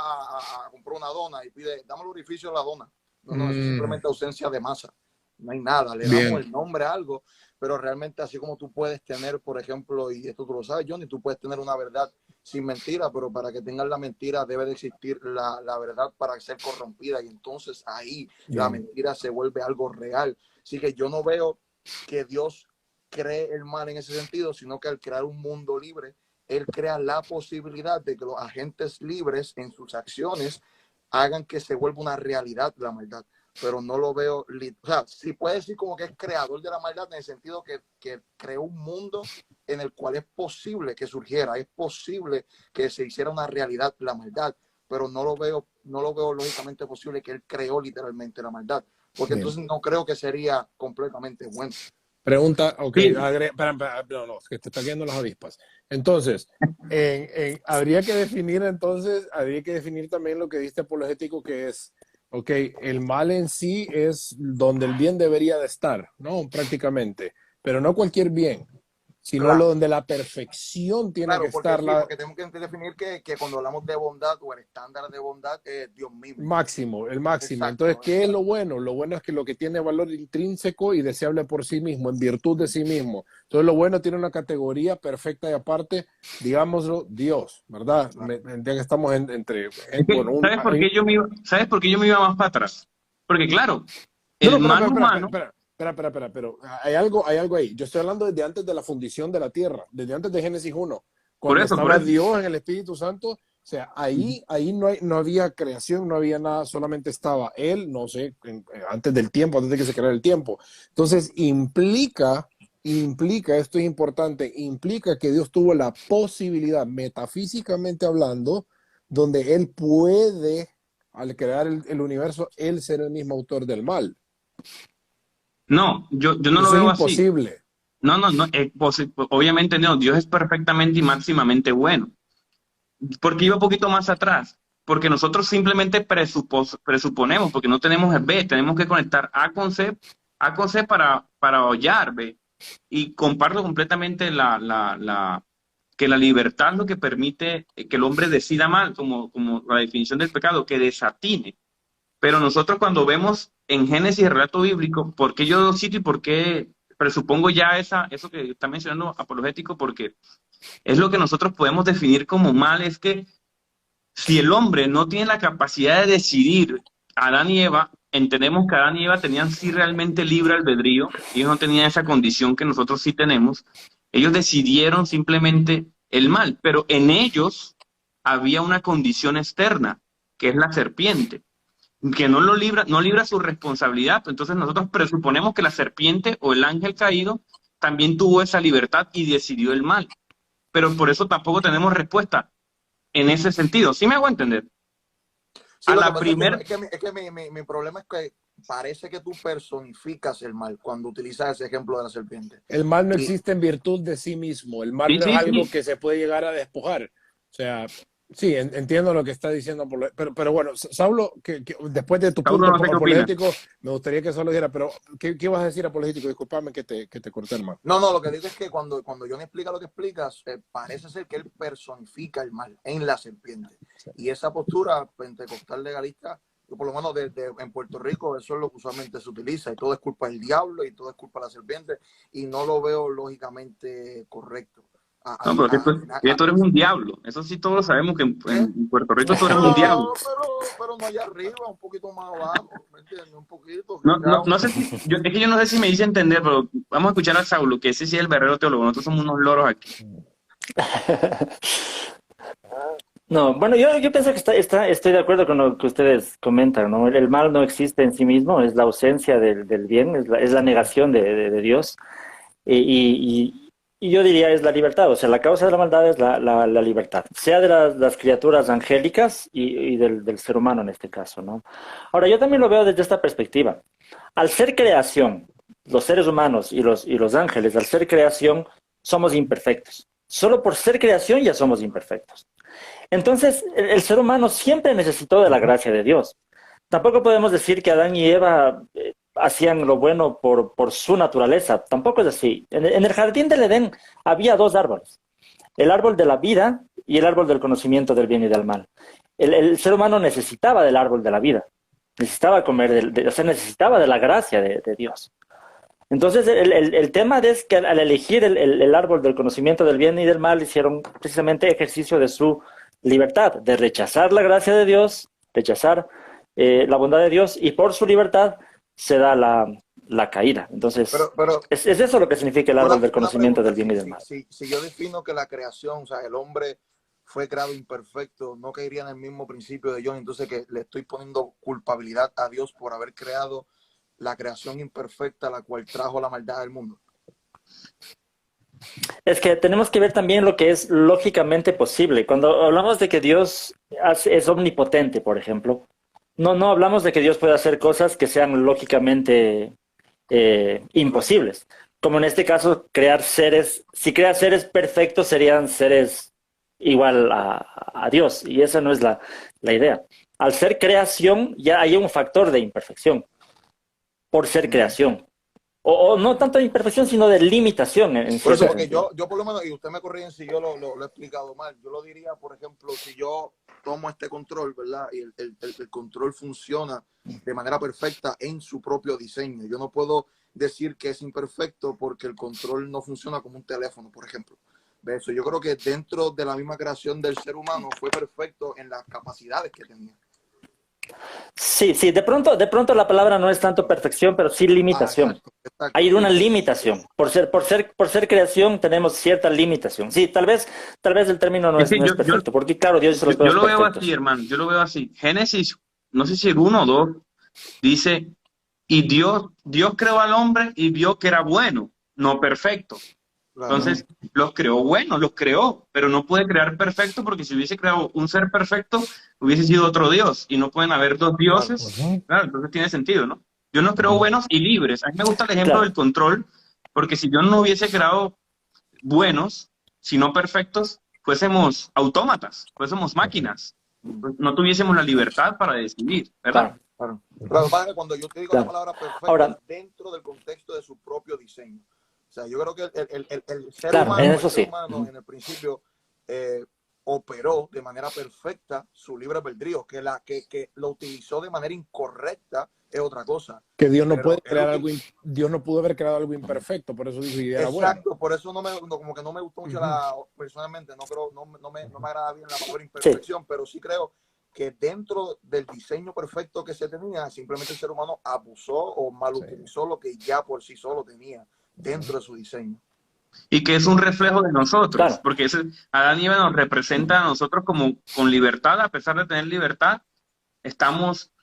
a comprar una dona y pides, dame el orificio de la dona. No, eso es simplemente ausencia de masa. No hay nada. Le damos el nombre a algo, pero realmente así como tú puedes tener, por ejemplo, y esto tú lo sabes, Johnny, tú puedes tener una verdad sin mentira, pero para que tengas la mentira debe de existir la verdad para ser corrompida y entonces ahí la mentira se vuelve algo real. Así que yo no veo que Dios cree el mal en ese sentido, sino que al crear un mundo libre, Él crea la posibilidad de que los agentes libres en sus acciones hagan que se vuelva una realidad la maldad. pero no lo veo, o sea, sí puede decir como que es creador de la maldad en el sentido que creó un mundo en el cual es posible que surgiera, es posible que se hiciera una realidad la maldad, pero no lo veo lógicamente posible que él creó literalmente la maldad, porque Bien. entonces no creo que sería completamente bueno. Pregunta, ok, Sí. no, es que te está cayendo las avispas. Entonces, habría que definir también lo que dice apologético, que es, ok, el mal en sí es donde el bien debería de estar, ¿no? Prácticamente, pero no cualquier bien, sino Claro. donde la perfección tiene Claro, que porque estar sí, la porque tenemos que definir que cuando hablamos de bondad o el estándar de bondad es Dios mismo. máximo, el máximo. Exacto. Entonces, ¿qué es lo bueno? Lo bueno es que lo que tiene valor intrínseco y deseable por sí mismo, en virtud de sí mismo. Entonces, lo bueno tiene una categoría perfecta y aparte, digámoslo, Dios, ¿verdad? Ya que estamos entre... Es que, bueno, ¿sabes por qué yo me iba más para atrás? Porque claro, no, el mal espera, humano, pero hay algo ahí. Yo estoy hablando desde antes de la fundición de la tierra, desde antes de Génesis 1, por cuando eso, estaba Dios en el Espíritu Santo. O sea, ahí no había creación, no había nada, solamente estaba Él, no sé, antes del tiempo, antes de que se creara el tiempo. Entonces, implica, esto es importante, implica que Dios tuvo la posibilidad, metafísicamente hablando, donde Él puede, al crear el universo, Él ser el mismo autor del mal. no, yo no lo Eso es veo así. imposible. No, obviamente no, Dios es perfectamente y máximamente bueno. Porque iba un poquito más atrás, porque nosotros simplemente presuponemos, porque no tenemos el B, tenemos que conectar A con C para hollar B. Y comparto completamente que la libertad es lo que permite que el hombre decida mal, como la definición del pecado, que desatine. Pero nosotros cuando vemos en Génesis el relato bíblico, ¿por qué yo lo cito y por qué presupongo ya eso que está mencionando apologético? Porque es lo que nosotros podemos definir como mal, es que si el hombre no tiene la capacidad de decidir, Adán y Eva, entendemos que Adán y Eva tenían sí realmente libre albedrío, ellos no tenían esa condición que nosotros sí tenemos, ellos decidieron simplemente el mal, pero en ellos había una condición externa, que es la serpiente, que no libra su responsabilidad. Entonces nosotros presuponemos que la serpiente o el ángel caído también tuvo esa libertad y decidió el mal, pero por eso tampoco tenemos respuesta en ese sentido. ¿Sí me hago entender? Sí, A lo que la pasa primera, es que mi problema es que parece que tú personificas el mal cuando utilizas ese ejemplo de la serpiente. El mal no Y existe en virtud de sí mismo. El mal sí, no es sí, algo sí. que se puede llegar a despojar. O sea, sí, entiendo lo que está diciendo, pero bueno, Saulo, que después de tu Saulo, punto no sé qué opinas. apologético, me gustaría que Saulo dijera, pero ¿qué ibas a decir apologético? Disculpame que te corté, hermano. no, lo que digo es que cuando John explica lo que explicas, parece ser que él personifica el mal en la serpiente. Sí. Y esa postura pentecostal legalista, por lo menos en Puerto Rico, eso es lo que usualmente se utiliza. Y todo es culpa del diablo y todo es culpa de la serpiente. Y no lo veo lógicamente correcto. No, pero que tú eres un diablo. Eso sí todos sabemos que en Puerto Rico tú eres un diablo. Pero no allá arriba, un poquito más abajo, ¿me entiendes? Un poquito. No sé si, es que yo no sé si me hice entender, pero vamos a escuchar a Saulo, que ese sí es el verdadero teólogo. Nosotros somos unos loros aquí. No, bueno, yo pienso que estoy de acuerdo con lo que ustedes comentan, ¿no? El mal no existe en sí mismo, es la ausencia del bien, es la negación de Dios. Y yo diría es la libertad, o sea, la causa de la maldad es la libertad, sea de las criaturas angélicas y del ser humano en este caso, ¿no? Ahora, yo también lo veo desde esta perspectiva. Al ser creación, los seres humanos y los ángeles, al ser creación, somos imperfectos. Solo por ser creación ya somos imperfectos. Entonces, el ser humano siempre necesitó de la gracia de Dios. Tampoco podemos decir que Adán y Eva hacían lo bueno por su naturaleza. Tampoco es así. En el jardín del Edén había dos árboles. El árbol de la vida y el árbol del conocimiento del bien y del mal. El ser humano necesitaba del árbol de la vida. Necesitaba comer, o sea, necesitaba de la gracia de Dios. Entonces, el tema es que al elegir el árbol del conocimiento del bien y del mal, hicieron precisamente ejercicio de su libertad, de rechazar la gracia de Dios, rechazar la bondad de Dios, y por su libertad se da la caída. Entonces, es eso lo que significa el árbol del conocimiento del bien y del mal. Si yo defino que la creación, o sea, el hombre fue creado imperfecto, no caería en el mismo principio de John, entonces que le estoy poniendo culpabilidad a Dios por haber creado la creación imperfecta, la cual trajo la maldad al mundo. Es que tenemos que ver también lo que es lógicamente posible. Cuando hablamos de que Dios es omnipotente, por ejemplo, no hablamos de que Dios pueda hacer cosas que sean lógicamente imposibles. Como en este caso, crear seres, si crea seres perfectos, serían seres igual a Dios, y esa no es la idea. Al ser creación, ya hay un factor de imperfección, por ser creación. O no tanto de imperfección, sino de limitación. Por eso, porque yo por lo menos, y usted me corrigen si yo lo he explicado mal, yo lo diría, por ejemplo, si yo tomo este control, ¿verdad? Y el control funciona de manera perfecta en su propio diseño. Yo no puedo decir que es imperfecto porque el control no funciona como un teléfono, por ejemplo. ¿Ves? Yo creo que dentro de la misma creación del ser humano fue perfecto en las capacidades que tenía. Sí, de pronto la palabra no es tanto perfección, pero sí limitación. Exacto. Hay una limitación. Por ser creación tenemos cierta limitación. Sí, tal vez el término no es perfecto, porque claro, Dios hizo los cosas Yo lo veo perfectos. así, hermano, yo lo veo así. Génesis, no sé si el 1 o 2, dice, y Dios creó al hombre y vio que era bueno, no perfecto. Claro. Entonces, los creó buenos, los creó, pero no puede crear perfecto porque si hubiese creado un ser perfecto, hubiese sido otro Dios y no pueden haber dos dioses. Claro, entonces tiene sentido, ¿no? Dios nos creó buenos y libres. A mí me gusta el ejemplo del control, porque si Dios no hubiese creado buenos, sino perfectos, fuésemos autómatas, fuésemos máquinas, no tuviésemos la libertad para decidir, ¿verdad? Claro. Padre, cuando yo te digo la palabra perfecta, ahora, dentro del contexto de su propio diseño. O sea, yo creo que el ser humano en el principio operó de manera perfecta su libre albedrío, que lo utilizó de manera incorrecta es otra cosa. Que Dios no puede crear algo, Dios no pudo haber creado algo imperfecto, por eso dijo que era bueno. Exacto, por eso como que no me gustó mucho personalmente, no me agrada bien la palabra imperfección, pero sí creo que dentro del diseño perfecto que se tenía, simplemente el ser humano abusó o mal utilizó lo que ya por sí solo tenía dentro de su diseño. Y que es un reflejo de nosotros, porque Adán y Eva nos representa a nosotros como con libertad, a pesar de tener libertad, tenemos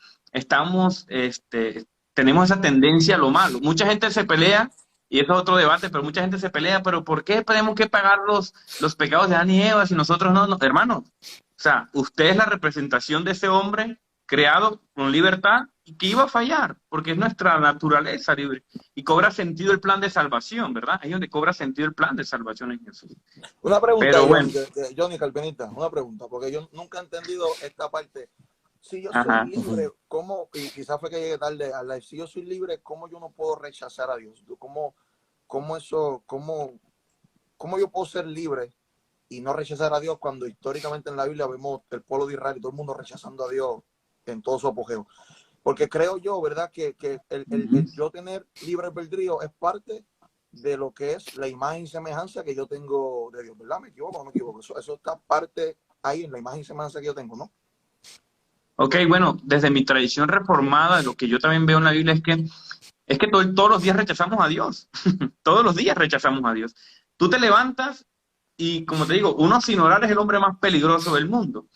esa tendencia a lo malo. Mucha gente se pelea, y eso es otro debate, pero mucha gente se pelea, pero ¿por qué tenemos que pagar los pecados de Adán y Eva si nosotros no? Hermanos, o sea, usted es la representación de ese hombre creado con libertad y que iba a fallar, porque es nuestra naturaleza libre. Y cobra sentido el plan de salvación, ¿verdad? Ahí es donde cobra sentido el plan de salvación en Jesús. Una pregunta, pero bueno. Johnny Calvinista, una pregunta, porque yo nunca he entendido esta parte. Si yo soy libre, ¿cómo? Y quizás fue que llegué tarde a si yo soy libre, ¿cómo yo no puedo rechazar a Dios? ¿Cómo yo puedo ser libre y no rechazar a Dios cuando históricamente en la Biblia vemos el pueblo de Israel y todo el mundo rechazando a Dios en todo su apogeo? Porque creo yo, ¿verdad? Que el yo tener libre albedrío es parte de lo que es la imagen y semejanza que yo tengo de Dios, ¿verdad? ¿Me equivoco o no me equivoco? Eso está parte ahí en la imagen y semejanza que yo tengo, ¿no? Ok, bueno, desde mi tradición reformada, lo que yo también veo en la Biblia es que todos los días rechazamos a Dios. Todos los días rechazamos a Dios. Tú te levantas y, como te digo, uno sin orar es el hombre más peligroso del mundo.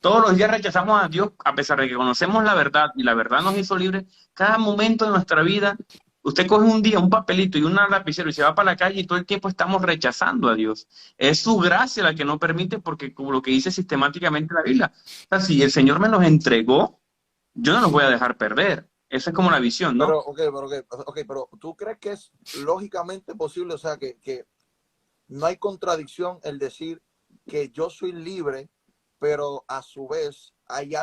Todos los días rechazamos a Dios, a pesar de que conocemos la verdad y la verdad nos hizo libres. Cada momento de nuestra vida, usted coge un día un papelito y un lapicero y se va para la calle y todo el tiempo estamos rechazando a Dios. Es su gracia la que no permite, porque como lo que dice sistemáticamente la Biblia, o sea, si el Señor me los entregó, yo no los voy a dejar perder. Esa es como la visión, ¿no? Pero ¿tú crees que es lógicamente posible, o sea, que no hay contradicción el decir que yo soy libre, pero a su vez hay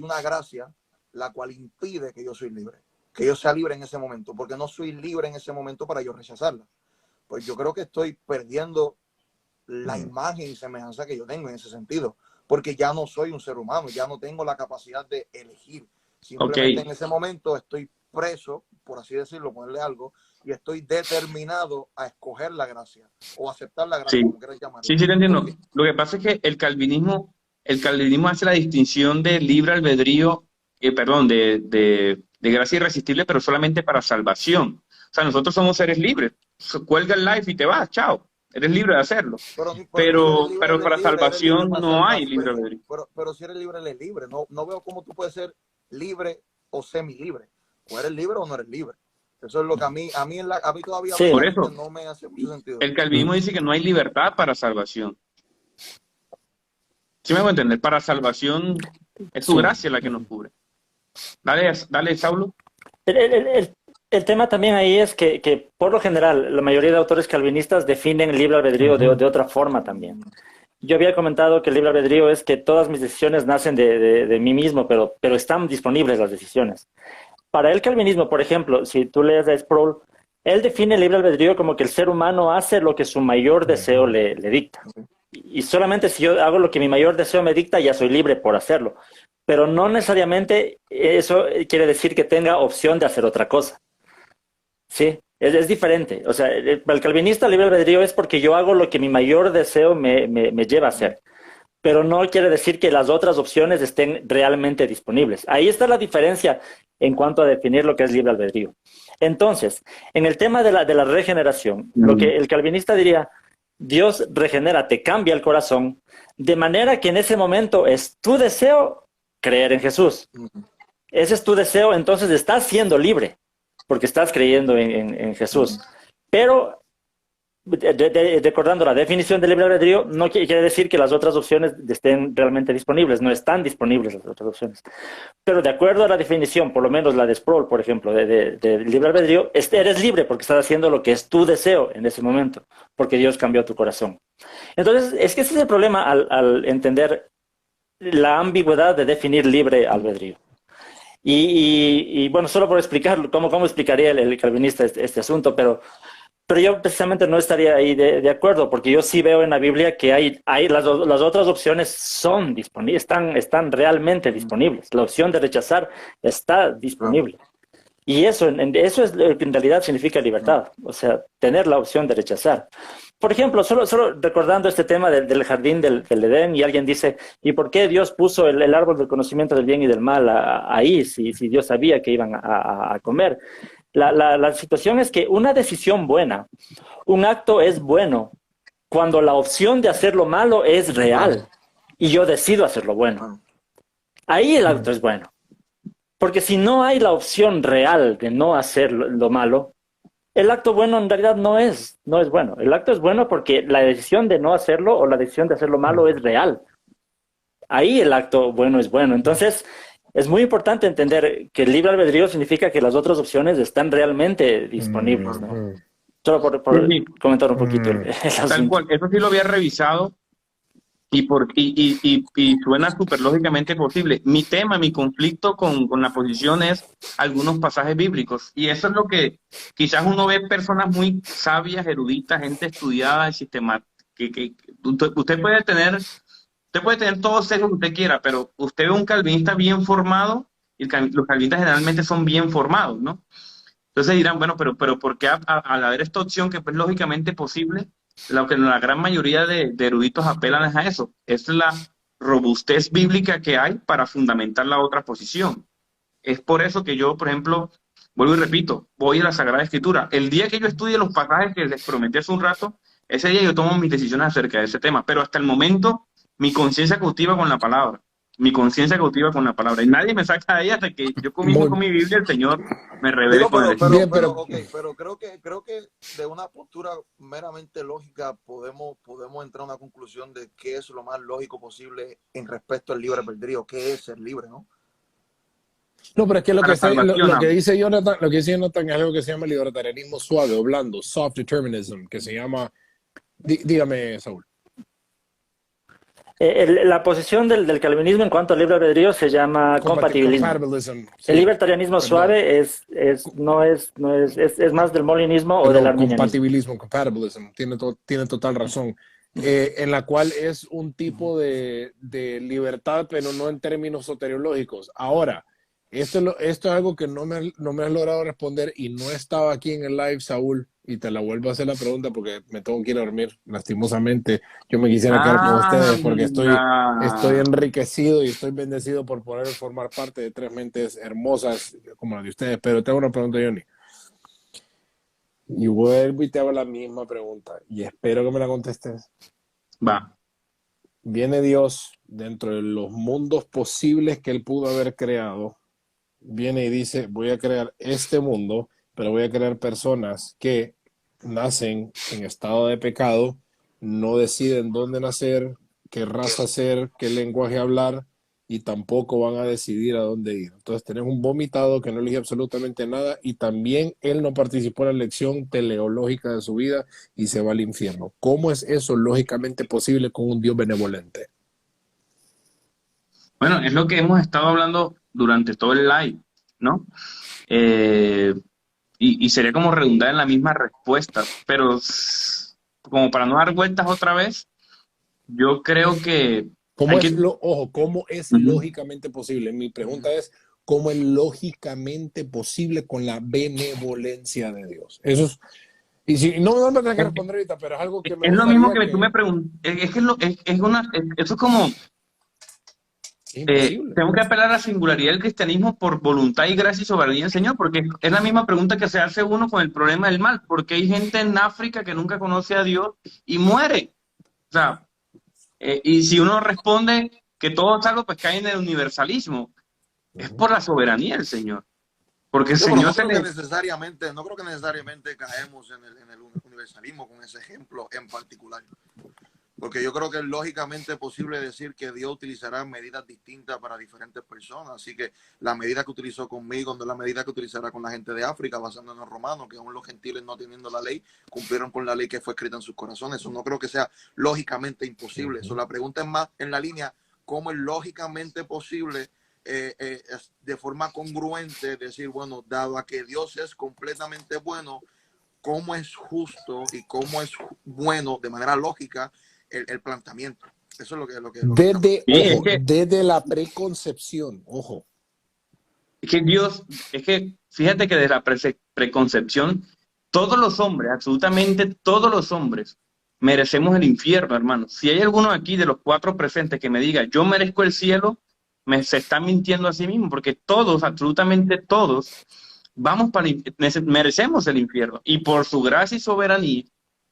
una gracia la cual impide que yo soy libre, que yo sea libre en ese momento, porque no soy libre en ese momento para yo rechazarla? Pues yo creo que estoy perdiendo la imagen y semejanza que yo tengo en ese sentido, porque ya no soy un ser humano, ya no tengo la capacidad de elegir. Simplemente en ese momento estoy preso, por así decirlo, ponerle algo, y estoy determinado a escoger la gracia o aceptar la gracia, como quieras llamarlo. Sí, te entiendo. Lo que pasa es que el calvinismo hace la distinción de libre albedrío, de gracia irresistible, pero solamente para salvación. O sea, nosotros somos seres libres. Cuelga el life y te vas, chao. eres libre de hacerlo. Pero Pero para salvación no hay libre pero, albedrío. pero si eres libre, eres libre. No veo cómo tú puedes ser libre o semi-libre. O eres libre o no eres libre. Eso es lo que a mí todavía Sí. Por eso, no me hace mucho sentido. el calvinismo dice que no hay libertad para salvación. ¿Sí me hago entender? Para salvación es su Sí. gracia la que nos cubre. Dale, Saulo. El tema también ahí es que, por lo general, la mayoría de autores calvinistas definen el libre albedrío de otra forma también. Yo había comentado que el libre albedrío es que todas mis decisiones nacen de mí mismo, pero están disponibles las decisiones. Para el calvinismo, por ejemplo, si tú lees a Sproul, él define el libre albedrío como que el ser humano hace lo que su mayor deseo le dicta. Y solamente si yo hago lo que mi mayor deseo me dicta, ya soy libre por hacerlo. Pero no necesariamente eso quiere decir que tenga opción de hacer otra cosa. Sí, es diferente. O sea, para el calvinista, el libre albedrío es porque yo hago lo que mi mayor deseo me lleva a hacer. Pero no quiere decir que las otras opciones estén realmente disponibles. Ahí está la diferencia en cuanto a definir lo que es libre albedrío. Entonces, en el tema de la regeneración, lo que el calvinista diría, Dios regenera, te cambia el corazón, de manera que en ese momento es tu deseo creer en Jesús. Ese es tu deseo, entonces estás siendo libre, porque estás creyendo en Jesús. Pero recordando la definición de libre albedrío, no quiere decir que las otras opciones estén realmente disponibles, no están disponibles las otras opciones. Pero de acuerdo a la definición, por lo menos la de Sproul, por ejemplo, de libre albedrío, eres libre porque estás haciendo lo que es tu deseo en ese momento, porque Dios cambió tu corazón. Entonces, es que ese es el problema al entender la ambigüedad de definir libre albedrío. Y bueno, solo por explicar cómo explicaría el calvinista este asunto, pero yo precisamente no estaría ahí de acuerdo, porque yo sí veo en la Biblia que hay las otras opciones son disponibles, están realmente disponibles. La opción de rechazar está disponible. Y eso es lo que en realidad significa libertad, o sea, tener la opción de rechazar. Por ejemplo, solo recordando este tema del jardín del Edén, y alguien dice, ¿y por qué Dios puso el árbol del conocimiento del bien y del mal ahí, si Dios sabía que iban a comer? La situación es que una decisión buena, un acto es bueno cuando la opción de hacer lo malo es real y yo decido hacer lo bueno. Ahí el acto es bueno. Porque si no hay la opción real de no hacer lo malo, el acto bueno en realidad no es bueno. El acto es bueno porque la decisión de no hacerlo o la decisión de hacer lo malo es real. Ahí el acto bueno es bueno. Entonces, es muy importante entender que el libre albedrío significa que las otras opciones están realmente disponibles, ¿no? Solo por comentar un poquito el asunto. Tal cual, eso sí lo había revisado y suena súper lógicamente posible. Mi conflicto con la posición es algunos pasajes bíblicos. Y eso es lo que quizás uno ve personas muy sabias, eruditas, gente estudiada y sistemática. Usted puede tener todos los sesgos que usted quiera, pero usted ve un calvinista bien formado y los calvinistas generalmente son bien formados, ¿no? Entonces dirán, bueno, pero ¿por qué al haber esta opción que es lógicamente posible, lo que la gran mayoría de eruditos apelan es a eso? Es la robustez bíblica que hay para fundamentar la otra posición. Es por eso que yo, por ejemplo, vuelvo y repito, voy a la Sagrada Escritura. El día que yo estudie los pasajes que les prometí hace un rato, ese día yo tomo mis decisiones acerca de ese tema. Pero hasta el momento, mi conciencia cautiva con la palabra. Mi conciencia cautiva con la palabra. Y nadie me saca de ahí hasta que yo comienzo con mi Biblia, el Señor me revele con el pero creo que de una postura meramente lógica podemos entrar a una conclusión de qué es lo más lógico posible en respecto al libre albedrío, qué es ser libre, ¿no? No, pero es que lo que dice Jonathan es algo que se llama libertarianismo suave o blando, soft determinism, que se llama... dígame, Saúl. La posición del calvinismo en cuanto al libre albedrío se llama compatibilismo. Sí. El libertarianismo suave es más del molinismo o del arminianismo. Compatibilism, tiene total razón. En la cual es un tipo de libertad, pero no en términos soteriológicos. Ahora, esto es algo que no me has logrado responder y no estaba aquí en el live, Saúl, y te la vuelvo a hacer la pregunta porque me tengo que ir a dormir, lastimosamente. Yo me quisiera quedar con ustedes porque estoy enriquecido y estoy bendecido por poder formar parte de tres mentes hermosas como las de ustedes. Pero tengo una pregunta, Johnny. Y vuelvo y te hago la misma pregunta y espero que me la contestes. Va. Viene Dios dentro de los mundos posibles que él pudo haber creado. Viene y dice, voy a crear este mundo, pero voy a crear personas que nacen en estado de pecado, no deciden dónde nacer, qué raza ser, qué lenguaje hablar, y tampoco van a decidir a dónde ir. Entonces tenés un vomitado que no elige absolutamente nada y también él no participó en la elección teleológica de su vida y se va al infierno. ¿Cómo es eso lógicamente posible con un Dios benevolente? Bueno, es lo que hemos estado hablando durante todo el live, ¿no? Y sería como redundar en la misma respuesta, pero como para no dar vueltas otra vez, yo creo que ¿Cómo hay es que... ojo, cómo es Ujú. lógicamente posible? Mi pregunta es, ¿cómo es lógicamente posible con la benevolencia de Dios? Eso es, y si no me van a tener que responder ahorita, pero es algo que me Es lo mismo gustaría que tú me preguntas, es que eso es como, es imposible. tengo que apelar a la singularidad del cristianismo por voluntad y gracia y soberanía del Señor, porque es la misma pregunta que se hace uno con el problema del mal, porque hay gente en África que nunca conoce a Dios y muere. O sea, y si uno responde que todo es algo, pues cae en el universalismo. Es por la soberanía del Señor, porque el Yo, pero Señor se le... no creo que necesariamente caemos en el universalismo con ese ejemplo en particular. Porque yo creo que es lógicamente posible decir que Dios utilizará medidas distintas para diferentes personas. Así que la medida que utilizó conmigo no es la medida que utilizará con la gente de África, basándonos en los romanos, que aún los gentiles no teniendo la ley, cumplieron con la ley que fue escrita en sus corazones. Eso no creo que sea lógicamente imposible. Eso, la pregunta es más en la línea, ¿cómo es lógicamente posible de forma congruente decir, bueno, dado a que Dios es completamente bueno, cómo es justo y cómo es bueno de manera lógica el planteamiento? Eso es Desde, Sí, es ojo, que, desde la preconcepción, ojo. es que Dios, es que fíjate que desde la preconcepción, todos los hombres, absolutamente todos los hombres, merecemos el infierno, hermano. Si hay alguno aquí de los cuatro presentes que me diga, yo merezco el cielo, se está mintiendo a sí mismo, porque todos, absolutamente todos, vamos para merecemos el infierno. Y por su gracia y soberanía,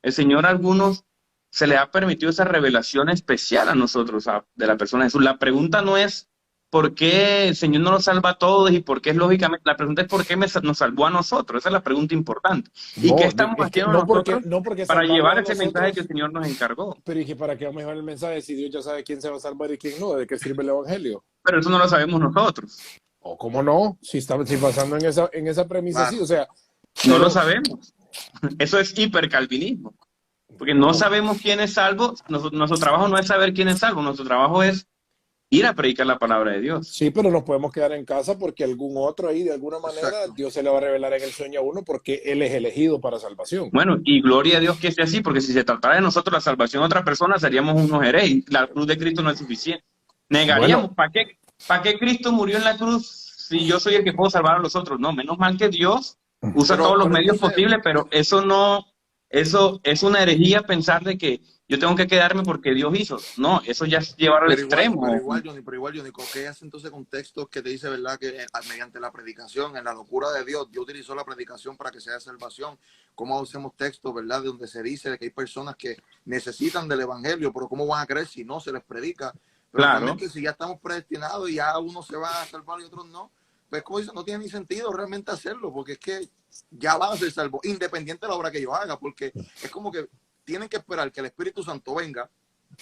el Señor a algunos se le ha permitido esa revelación especial a nosotros, de la persona de Jesús. La pregunta no es por qué el Señor no nos salva a todos y por qué es lógicamente, la pregunta es por qué nos salvó a nosotros. Esa es la pregunta importante. ¿Y qué No, estamos es que haciendo nosotros no porque para salvarlo llevar a ese mensaje que el nosotros, Señor nos encargó? pero dije, ¿para qué vamos a llevar el mensaje si Dios ya sabe quién se va a salvar y quién no? ¿De qué sirve el evangelio? Pero eso no lo sabemos nosotros. O cómo no, si pasando en esa premisa, sí, Claro. o sea, No lo pero sabemos. Eso es hipercalvinismo. Porque no sabemos quién es salvo. Nuestro trabajo no es saber quién es salvo. Nuestro trabajo es ir a predicar la palabra de Dios. sí, pero nos podemos quedar en casa porque algún otro ahí, de alguna manera, Exacto. Dios se le va a revelar en el sueño a uno porque Él es elegido para salvación. Bueno, y gloria a Dios que sea así, porque si se tratara de nosotros la salvación de otra persona, seríamos unos herejes. La cruz de Cristo no es suficiente. Negaríamos, Bueno, ¿para qué Cristo murió en la cruz si yo soy el que puedo salvar a los otros? No, menos mal que Dios usa todos los Pero medios entonces, posibles, pero eso es una herejía pensar de que yo tengo que quedarme porque Dios hizo. No, eso ya es llevar al extremo. pero igual, Johnny, ¿qué hace entonces con textos que te dice, verdad, que mediante la predicación, en la locura de Dios utilizó la predicación para que sea salvación? ¿Cómo hacemos textos, verdad, de donde se dice que hay personas que necesitan del evangelio, pero cómo van a creer si no se les predica? Pero Claro. también que si ya estamos predestinados y ya uno se va a salvar y otros no, pues como dice, no tiene ni sentido realmente hacerlo, porque es que ya van a ser salvos, independiente de la obra que yo haga, porque es como que tienen que esperar que el Espíritu Santo venga,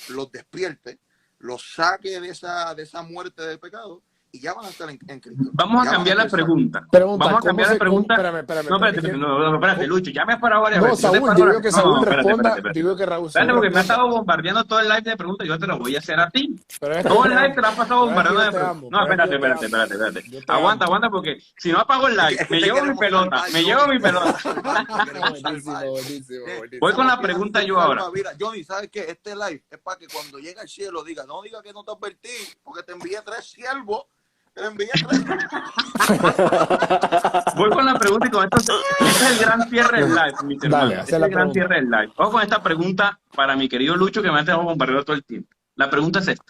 los despierte, los saque de esa muerte del pecado y ya van a estar en Cristo. Vamos a Ya cambiar van la ser pregunta. pregunta, Vamos a ¿cómo cambiar la pregunta. espérame, No, espérate, no, espérate, Lucho, ya me has parado varias No, veces. Yo te Saúl, paro yo ahora. digo que No, Saúl espérate. responda, yo digo que Saúl Dale, porque me has responda. estado bombardeando todo el live de preguntas, yo te lo voy a hacer a ti. Pero es que Todo yo el te live te lo has amo, pasado pero es que bombardeando yo de te preguntas. amo, No, pero es que espérate. yo te Aguanta, amo. porque si no apago el live, Es que me te llevo mi queremos pelota, salvar, me llevo mi Johnny. pelota. Te queremos Buenísimo, salvar. buenísimo, buenísimo. Voy con la ¿Sabes qué pregunta hace yo un ahora. salvavidas? Johnny, ¿sabes qué? Este live es para que cuando llegue al cielo diga, no diga que no te advertí, porque te envié 3 siervos, te envié 3. Voy con la pregunta y con esto, este es el gran cierre del live, mis Dale, hermanos. hace Este es la el gran pregunta. cierre del live. Vamos con esta pregunta para mi querido Lucho, que me ha estado bombardeando todo el tiempo. La pregunta es esta.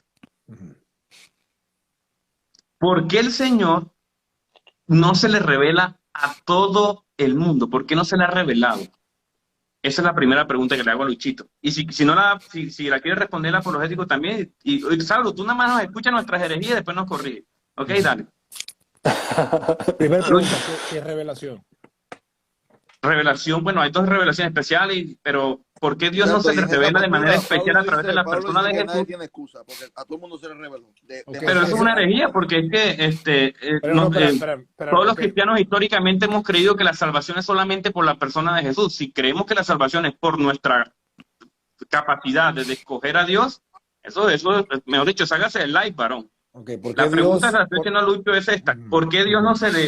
¿Por qué el Señor no se le revela a todo el mundo? ¿Por qué no se le ha revelado? Esa es la primera pregunta que le hago a Luchito. Y si no la, si la quiere responder el apologético también, y Saulo, tú nada más nos escuchas nuestras herejías y después nos corrige. Ok, dale. Primera pregunta, ¿qué es revelación? Revelación, bueno, hay dos revelaciones especiales, pero ¿por qué Dios no se le revela de manera especial a través de la persona de que Jesús? nadie tiene excusa, porque a todo el mundo se le reveló. Ok, Pero eso es una herejía, porque es que Pero no, espera, todos los ok. cristianos históricamente hemos creído que la salvación es solamente por la persona de Jesús. Si creemos que la salvación es por nuestra capacidad de escoger a Dios, eso mejor dicho, ságase el like, varón. Ok, ¿por La qué pregunta Dios, que le estoy haciendo a Lucho es esta: ¿por qué Dios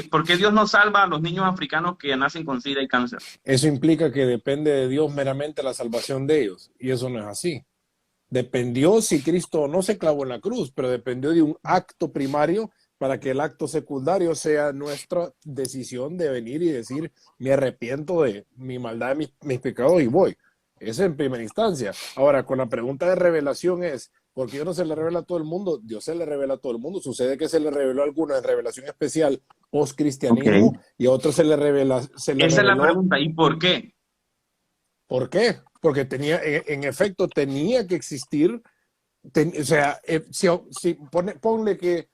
por qué Dios no salva a los niños africanos que nacen con SIDA y cáncer? Eso implica que depende de Dios meramente la salvación de ellos, y eso no es así. Dependió si Cristo no se clavó en la cruz, pero dependió de un acto primario para que el acto secundario sea nuestra decisión de venir y decir, me arrepiento de mi maldad, de mis pecados y voy. Eso en primera instancia. Ahora, con la pregunta de revelación es, ¿por qué Dios no se le revela a todo el mundo? Dios se le revela a todo el mundo. Sucede que se le reveló a algunos en revelación especial post-cristianismo Ok. y a otros se le Esa es la reveló. pregunta. ¿Y por qué? ¿Por qué? Porque tenía, en efecto, tenía que existir. O sea, ponle que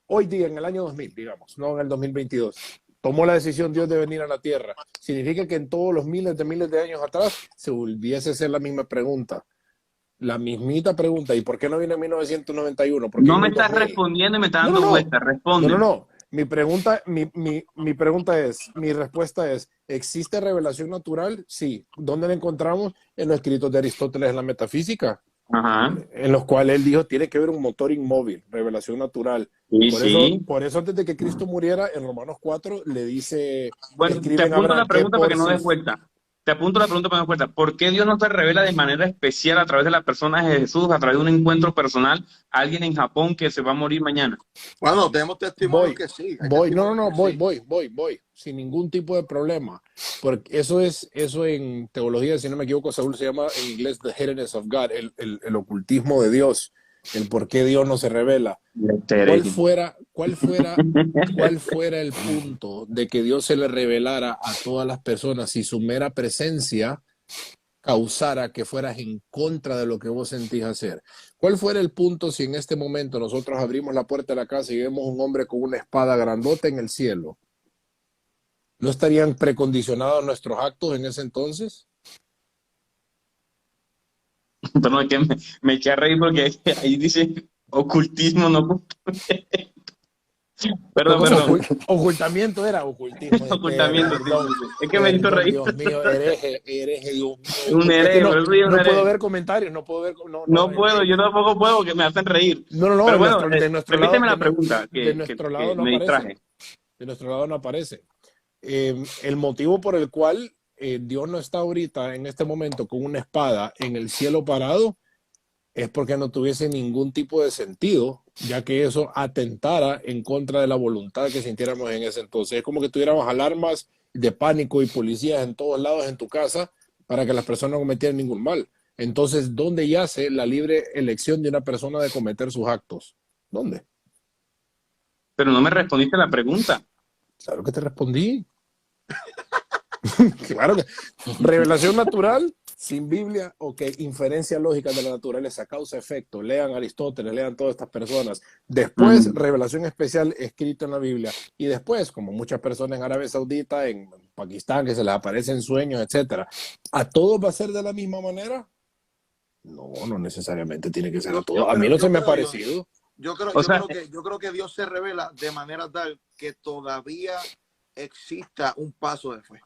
hoy día, en el año 2000, digamos, no en el 2022, tomó la decisión Dios de venir a la tierra. Significa que en todos los miles de años atrás se volviese a hacer la misma pregunta. La mismita pregunta. ¿Y por qué no vino en 1991? ¿Por qué No en me el estás 2000? respondiendo y me estás No, dando no, no. vueltas. Responde. No. Mi respuesta es, ¿existe revelación natural? Sí. ¿Dónde la encontramos? En los escritos de Aristóteles en la metafísica, Ajá. en los cuales él dijo, tiene que haber un motor inmóvil, revelación natural. Sí, Por sí. eso antes de que Cristo muriera, en Romanos 4, le dice, Bueno, escriben te a apunto Abraham la pregunta para que no des si vuelta. Te apunto la pregunta para que no des vuelta. ¿Por qué Dios no se revela de manera especial a través de la persona de Jesús, a través de un encuentro personal, a alguien en Japón que se va a morir mañana? Bueno, tenemos testimonios Voy, que sí. Voy. sin ningún tipo de problema. Porque eso en teología, si no me equivoco, Saúl, se llama en inglés the hiddenness of God, el ocultismo de Dios, el por qué Dios no se revela. ¿Cuál fuera el punto de que Dios se le revelara a todas las personas si su mera presencia causara que fueras en contra de lo que vos sentís hacer? ¿Cuál fuera el punto si en este momento nosotros abrimos la puerta de la casa y vemos un hombre con una espada grandota en el cielo? ¿No estarían precondicionados nuestros actos en ese entonces? Perdón, es que me eché a reír porque ahí dice ocultismo, no. Perdón. Ocultamiento era ocultismo. Ocultamiento, sí, Perdón, sí. Es que me hizo reír. Dios mío, hereje, Dios mío. Un hereje, No, por eso digo un no hereje. puedo ver comentarios, no puedo ver. No puedo, yo tampoco puedo porque me hacen reír. No, Pero bueno, de nuestro repíteme lado, la pregunta de que nuestro lado no me aparece. distraje. De nuestro lado no aparece. El motivo por el cual Dios no está ahorita en este momento con una espada en el cielo parado es porque no tuviese ningún tipo de sentido, ya que eso atentara en contra de la voluntad que sintiéramos en ese entonces. Es como que tuviéramos alarmas de pánico y policías en todos lados en tu casa para que las personas no cometieran ningún mal. Entonces, ¿dónde yace la libre elección de una persona de cometer sus actos? ¿Dónde? Pero no me respondiste la pregunta. Claro que te respondí. Claro que. Revelación natural, sin Biblia, ok. Inferencia lógica de la naturaleza, causa-efecto. Lean Aristóteles, lean todas estas personas. Después, revelación especial escrita en la Biblia. Y después, como muchas personas en Arabia Saudita, en Pakistán, que se les aparecen sueños, etcétera. ¿A todos va a ser de la misma manera? No, no necesariamente tiene que ser a todos. A mí no se me ha parecido. Yo creo que Dios se revela de manera tal que todavía exista un paso de fe.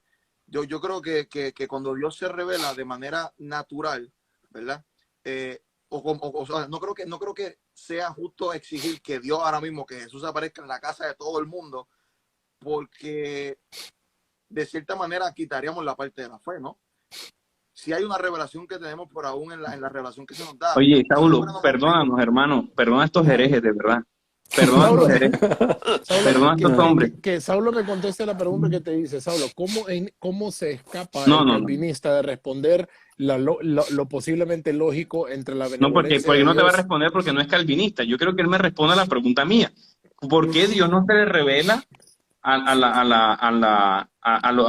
Yo creo que cuando Dios se revela de manera natural, ¿verdad? O sea, no creo que sea justo exigir que Dios ahora mismo, que Jesús aparezca en la casa de todo el mundo, porque de cierta manera quitaríamos la parte de la fe, ¿no? Si hay una revelación que tenemos por aún en la revelación que se nos da. Oye, Saulo, perdónanos, hermano. Perdona a estos herejes, de verdad. Perdona a estos herejes. Perdona a estos hombres. Que Saulo me conteste la pregunta que te dice, Saulo, ¿cómo se escapa No, el no, calvinista de responder lo posiblemente lógico entre la No, porque benevolencia de no te va a Dios? responder porque no es calvinista. Yo creo que él me responda a la pregunta mía. ¿Por qué Dios no se le revela a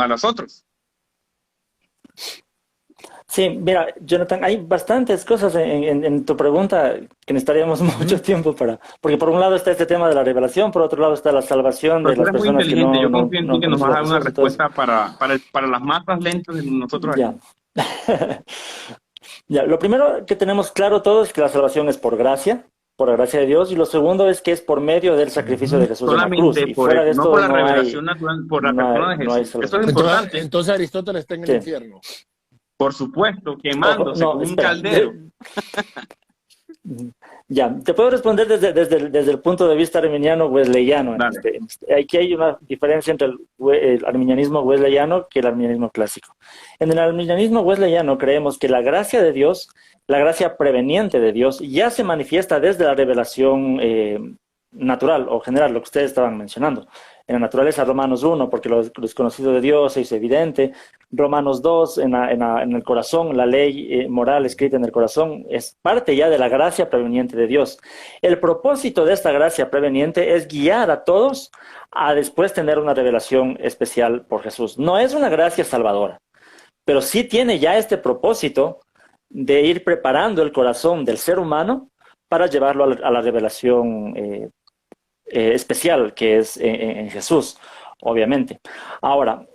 los otros. Sí, mira, Jonathan, hay bastantes cosas en tu pregunta que necesitaríamos mucho tiempo porque por un lado está este tema de la revelación, por otro lado está la salvación Pero de tú las eres muy personas que inteligente, yo no confío en ti que nos conocen vas a a dar una Jesús. Entonces, respuesta para las masas lentas de nosotros ya. aquí. Ya, lo primero que tenemos claro todos es que la salvación es por la gracia de Dios, y lo segundo es que es por medio del sacrificio de Jesús en la cruz. Solamente Y por fuera eso, de no esto por la no hay, revelación natural, por la persona de no hay Jesús. Eso es salvación. importante. Entonces Aristóteles está en el Sí. infierno. Por supuesto, Ojo, quemándose no, como un espera. caldero. Ya, te puedo responder desde el punto de vista arminiano wesleyano. Dale. Aquí hay una diferencia entre el arminianismo wesleyano que el arminianismo clásico. En el arminianismo wesleyano creemos que la gracia de Dios, la gracia preveniente de Dios, ya se manifiesta desde la revelación natural o general, lo que ustedes estaban mencionando. En la naturaleza, Romanos 1, porque lo desconocido de Dios se hizo evidente. Romanos 2, en el corazón, la ley moral escrita en el corazón, es parte ya de la gracia preveniente de Dios. El propósito de esta gracia preveniente es guiar a todos a después tener una revelación especial por Jesús. No es una gracia salvadora, pero sí tiene ya este propósito de ir preparando el corazón del ser humano para llevarlo a la revelación especial que es en Jesús, obviamente. Ahora,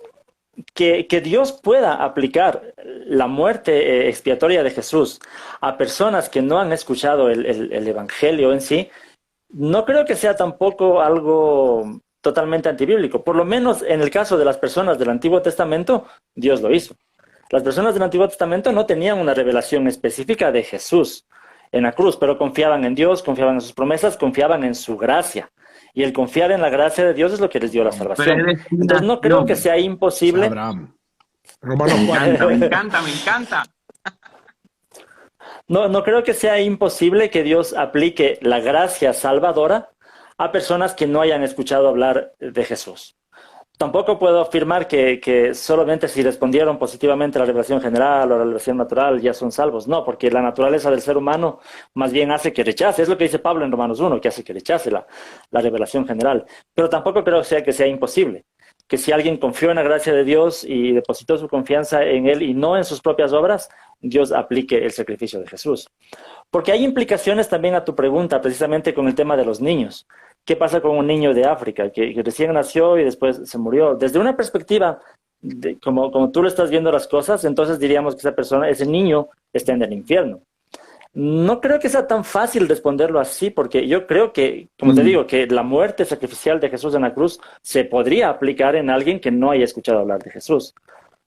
que Dios pueda aplicar la muerte expiatoria de Jesús a personas que no han escuchado el Evangelio en sí, no creo que sea tampoco algo totalmente antibíblico. Por lo menos en el caso de las personas del Antiguo Testamento, Dios lo hizo. Las personas del Antiguo Testamento no tenían una revelación específica de Jesús en la cruz, pero confiaban en Dios, confiaban en sus promesas, confiaban en su gracia. Y el confiar en la gracia de Dios es lo que les dio la salvación. Entonces no creo que sea imposible. Abraham. Romanos Me 4. encanta, me encanta, me encanta. No creo que sea imposible que Dios aplique la gracia salvadora a personas que no hayan escuchado hablar de Jesús. Tampoco puedo afirmar que solamente si respondieron positivamente a la revelación general o a la revelación natural ya son salvos. No, porque la naturaleza del ser humano más bien hace que rechace. Es lo que dice Pablo en Romanos 1, que hace que rechace la revelación general. Pero tampoco creo que sea imposible. Que si alguien confió en la gracia de Dios y depositó su confianza en Él y no en sus propias obras, Dios aplique el sacrificio de Jesús. Porque hay implicaciones también a tu pregunta, precisamente con el tema de los niños. ¿Qué pasa con un niño de África que recién nació y después se murió? Desde una perspectiva, como tú lo estás viendo las cosas, entonces diríamos que ese niño está en el infierno. No creo que sea tan fácil responderlo así, porque yo creo que, como te digo, que la muerte sacrificial de Jesús en la cruz se podría aplicar en alguien que no haya escuchado hablar de Jesús.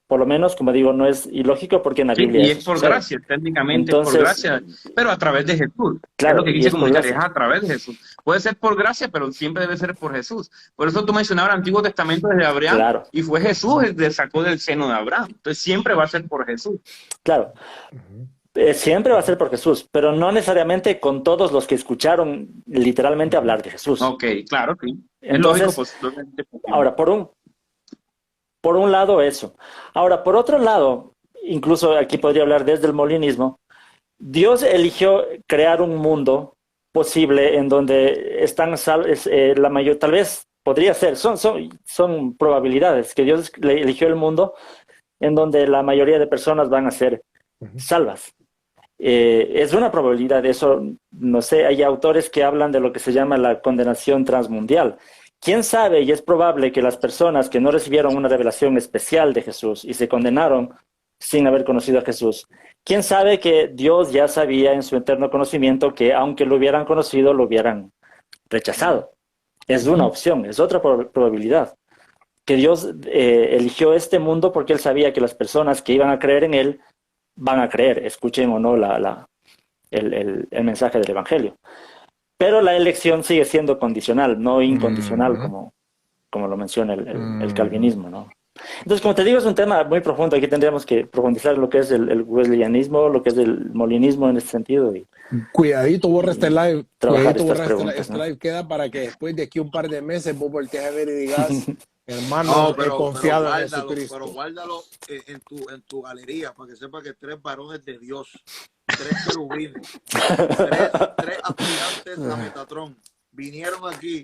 Por lo menos, como digo, no es ilógico porque en la Biblia y es por gracia, técnicamente entonces, es por gracia, pero a través de Jesús. Claro, es lo que quise comunicar, es gracia. a través de Jesús. Puede ser por gracia, pero siempre debe ser por Jesús. Por eso tú mencionabas el Antiguo Testamento desde Abraham, claro. Y fue Jesús el que sacó del seno de Abraham. Entonces siempre va a ser por Jesús. Claro. Siempre va a ser por Jesús, pero no necesariamente con todos los que escucharon literalmente hablar de Jesús. Ok, claro, sí. Entonces, es lógico, ahora, por un lado eso. Ahora, por otro lado, incluso aquí podría hablar desde el molinismo, Dios eligió crear un mundo posible en donde están la mayor, tal vez podría ser, son probabilidades, que Dios eligió el mundo en donde la mayoría de personas van a ser salvas. Es una probabilidad, eso, no sé, hay autores que hablan de lo que se llama la condenación transmundial. ¿Quién sabe? Y es probable que las personas que no recibieron una revelación especial de Jesús y se condenaron sin haber conocido a Jesús, ¿quién sabe que Dios ya sabía en su eterno conocimiento que aunque lo hubieran conocido, lo hubieran rechazado? Es una opción, es otra probabilidad. Que Dios eligió este mundo porque Él sabía que las personas que iban a creer en Él van a creer, escuchen o no el mensaje del Evangelio. Pero la elección sigue siendo condicional, no incondicional, como lo menciona el calvinismo, ¿no? Entonces, como te digo, es un tema muy profundo. Aquí tendríamos que profundizar lo que es el wesleyanismo, lo que es el molinismo en ese sentido. Y cuidadito, borra este live. trabajar Cuidadito, estas borra preguntas, este ¿no? live. Queda para que después de aquí un par de meses vos voltees a ver y digas, hermano, No, he pero confiado en guárdalo, Jesucristo. pero guárdalo en tu galería para que sepa que 3 varones de Dios, 3 querubines, 3 aspirantes a Metatron vinieron aquí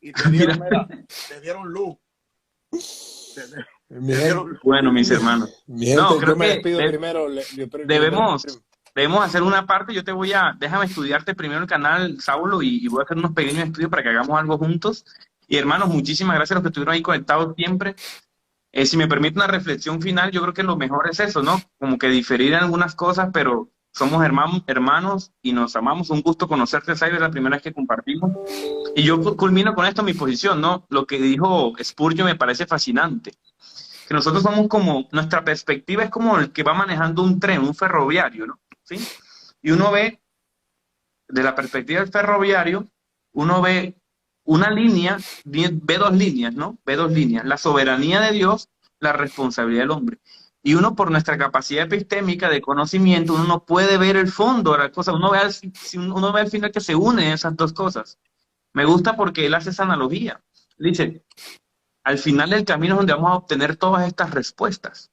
y te dieron, mira, te dieron luz. Mi gente, Bueno, mis hermanos. mi gente, No, yo creo me que despido primero. debemos hacer una parte. Déjame estudiarte primero el canal, Saulo, y voy a hacer unos pequeños estudios para que hagamos algo juntos. Y hermanos, muchísimas gracias a los que estuvieron ahí conectados siempre. Si me permite una reflexión final, yo creo que lo mejor es eso, ¿no? Como que diferir en algunas cosas, pero somos hermanos y nos amamos. Un gusto conocerte, Cyber, la primera vez que compartimos. Y yo culmino con esto mi posición, ¿no? Lo que dijo Spurgeon me parece fascinante. Que nosotros somos como, nuestra perspectiva es como el que va manejando un tren, un ferroviario, ¿no? ¿Sí? Y uno ve, de la perspectiva del ferroviario, uno ve una línea, ve dos líneas, ¿no? Ve dos líneas, la soberanía de Dios, la responsabilidad del hombre. Y uno, por nuestra capacidad epistémica de conocimiento, uno no puede ver el fondo de la cosa, uno ve al final que se unen esas dos cosas. Me gusta porque él hace esa analogía. Dice, al final del camino es donde vamos a obtener todas estas respuestas.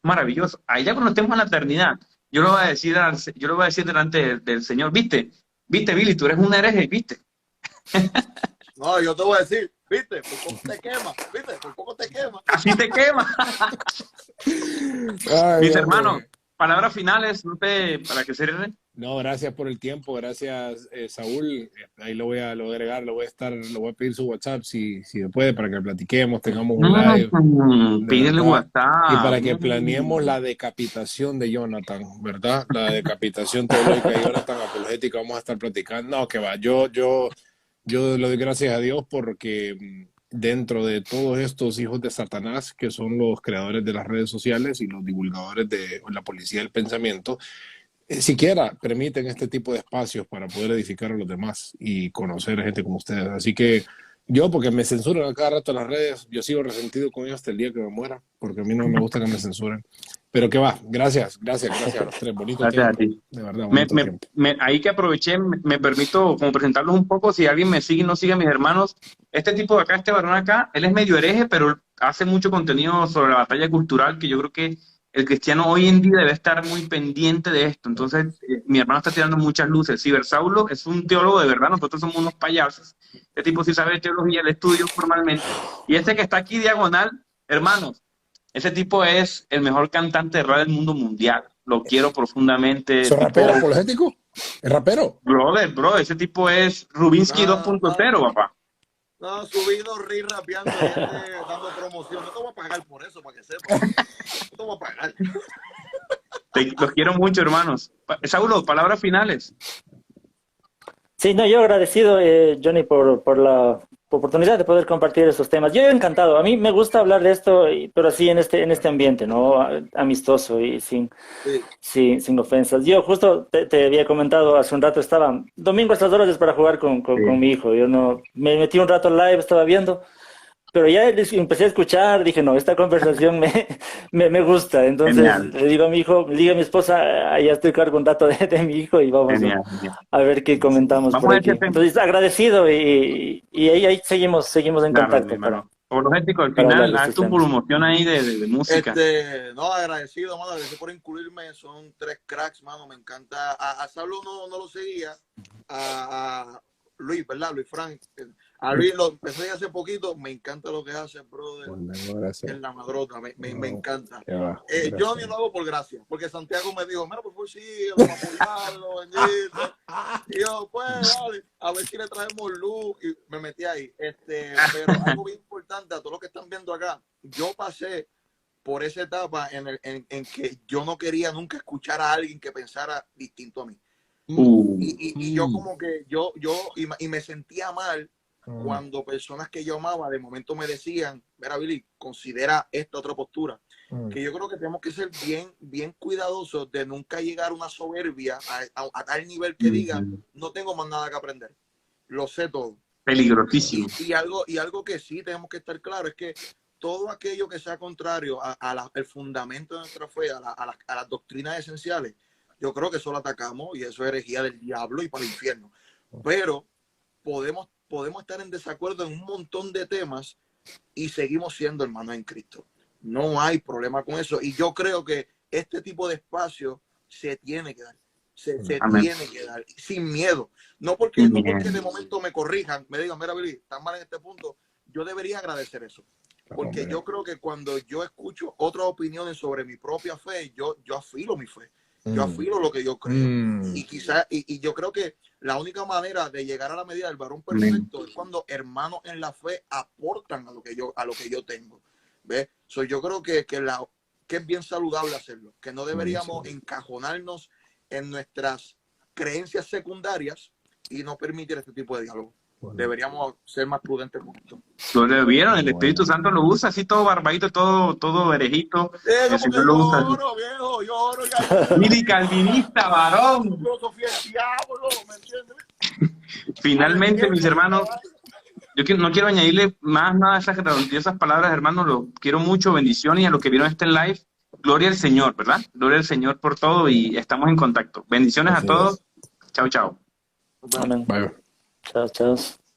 Maravilloso. Ahí ya cuando estemos en la eternidad, yo lo voy a decir delante del Señor, ¿viste? ¿Viste, Billy? Tú eres un hereje, ¿viste? No, yo te voy a decir, viste, por poco te quema, viste, por poco te quema. Así te quema. Ay, Mis hombre. hermanos, palabras finales, para que cierre. No, gracias por el tiempo, gracias Saúl. Ahí lo voy a agregar, lo voy a pedir su WhatsApp si se puede para que platiquemos, tengamos un live. Pídele verdad. WhatsApp. Y para que planeemos la decapitación de Jonathan, ¿verdad? La decapitación teológica de Jonathan apologética, vamos a estar platicando. No, que va, yo le doy gracias a Dios porque dentro de todos estos hijos de Satanás, que son los creadores de las redes sociales y los divulgadores de la policía del pensamiento, siquiera permiten este tipo de espacios para poder edificar a los demás y conocer a gente como ustedes. Así que yo, porque me censuran a cada rato en las redes, yo sigo resentido con ellos hasta el día que me muera, porque a mí no me gusta que me censuren. Pero que va, gracias a los tres. Bonito Gracias tiempo. a ti. De verdad, bonito tiempo. Ahí que aproveché, me permito como presentarlos un poco, si alguien me sigue y no sigue a mis hermanos, este tipo de acá, este varón acá, él es medio hereje, pero hace mucho contenido sobre la batalla cultural que yo creo que el cristiano hoy en día debe estar muy pendiente de esto. Entonces, mi hermano está tirando muchas luces. Saulo es un teólogo de verdad, nosotros somos unos payasos. Este tipo sí sabe de teología, el estudio formalmente. Y este que está aquí diagonal, hermanos, ese tipo es el mejor cantante de rap del mundo mundial. Lo quiero profundamente. ¿Es rapero apologético? ¿Es rapero? Bro, ese tipo es Rubinsky 2.0, papá. No, subido, rapeando, dando promoción. No te voy a pagar por eso, para que sepas. No te voy a pagar. Los quiero mucho, hermanos. Saulo, palabras finales. Sí, no, yo agradecido, Johnny, por la oportunidad de poder compartir estos temas. Yo encantado. A mí me gusta hablar de esto, pero así en este ambiente, ¿no? Amistoso y sin ofensas. Yo justo te había comentado hace un rato, estaba domingo a estas horas es para jugar con mi hijo. Yo no me metí un rato live, estaba viendo, pero ya empecé a escuchar, dije, no, esta conversación me gusta. Entonces Genial. le digo a mi hijo, le digo a mi esposa, ya estoy cargando un dato de mi hijo y vamos Genial. a ver qué comentamos Vamos por a aquí. ver qué Entonces, agradecido y ahí seguimos en Claro, contacto. hermano. Apologético, al para hablar final, de haz estos tu temas. promoción ahí de música. No, agradecido, mano, agradecido por incluirme. Son tres cracks, mano. Me encanta. A Saulo no lo seguía. A Luis, ¿verdad? Luis Frank. A Luis lo empecé hace poquito. Me encanta lo que hace, brother. Gracias. En la madrota. Me encanta. Que va, Yo ni lo hago por gracia. Porque Santiago me dijo, mira, por favor, sí, vamos a apoyarlo, bendito. Y yo, pues, dale, a ver si le traemos luz. Y me metí ahí. Pero algo bien importante a todos los que están viendo acá. Yo pasé por esa etapa en que yo no quería nunca escuchar a alguien que pensara distinto a mí. Y yo como que y me sentía mal cuando personas que yo amaba de momento me decían, mira, Billy, considera esta otra postura. Que yo creo que tenemos que ser bien cuidadosos de nunca llegar a una soberbia a tal nivel que diga, no tengo más nada que aprender, lo sé todo. Peligrosísimo. Y algo que sí tenemos que estar claro es que todo aquello que sea contrario al fundamento de nuestra fe, a las doctrinas esenciales, yo creo que eso lo atacamos y eso es herejía del diablo y para el infierno. Pero podemos estar en desacuerdo en un montón de temas y seguimos siendo hermanos en Cristo. No hay problema con eso. Y yo creo que este tipo de espacio se tiene que dar. se Amén. tiene que dar, sin miedo. No porque de momento me corrijan, me digan, mira, Billy, estás mal en este punto, yo debería agradecer eso. Porque yo creo que cuando yo escucho otras opiniones sobre mi propia fe, yo afilo mi fe. Yo afilo lo que yo creo. Y quizás, y yo creo que la única manera de llegar a la medida del varón perfecto es cuando hermanos en la fe aportan a lo que yo tengo. ¿Ves? Yo creo que es bien saludable hacerlo, que no deberíamos encajonarnos en nuestras creencias secundarias y no permitir este tipo de diálogo. Deberíamos ser más prudentes con esto. Lo vieron, el Espíritu Santo lo usa así todo barbadito, todo herejito. El Señor lo usa así. Viejo, lloro, ya. Miri calvinista, varón. Filosofía del diablo, ¿me entiendes? Finalmente, mis hermanos, no quiero añadirle más nada a esas grandiosas palabras, hermanos. Los quiero mucho, bendiciones, y a los que vieron este live, gloria al Señor, ¿verdad? Gloria al Señor por todo y estamos en contacto. Bendiciones a todos. Chao, chao. Amén. Bye. Chao, chao.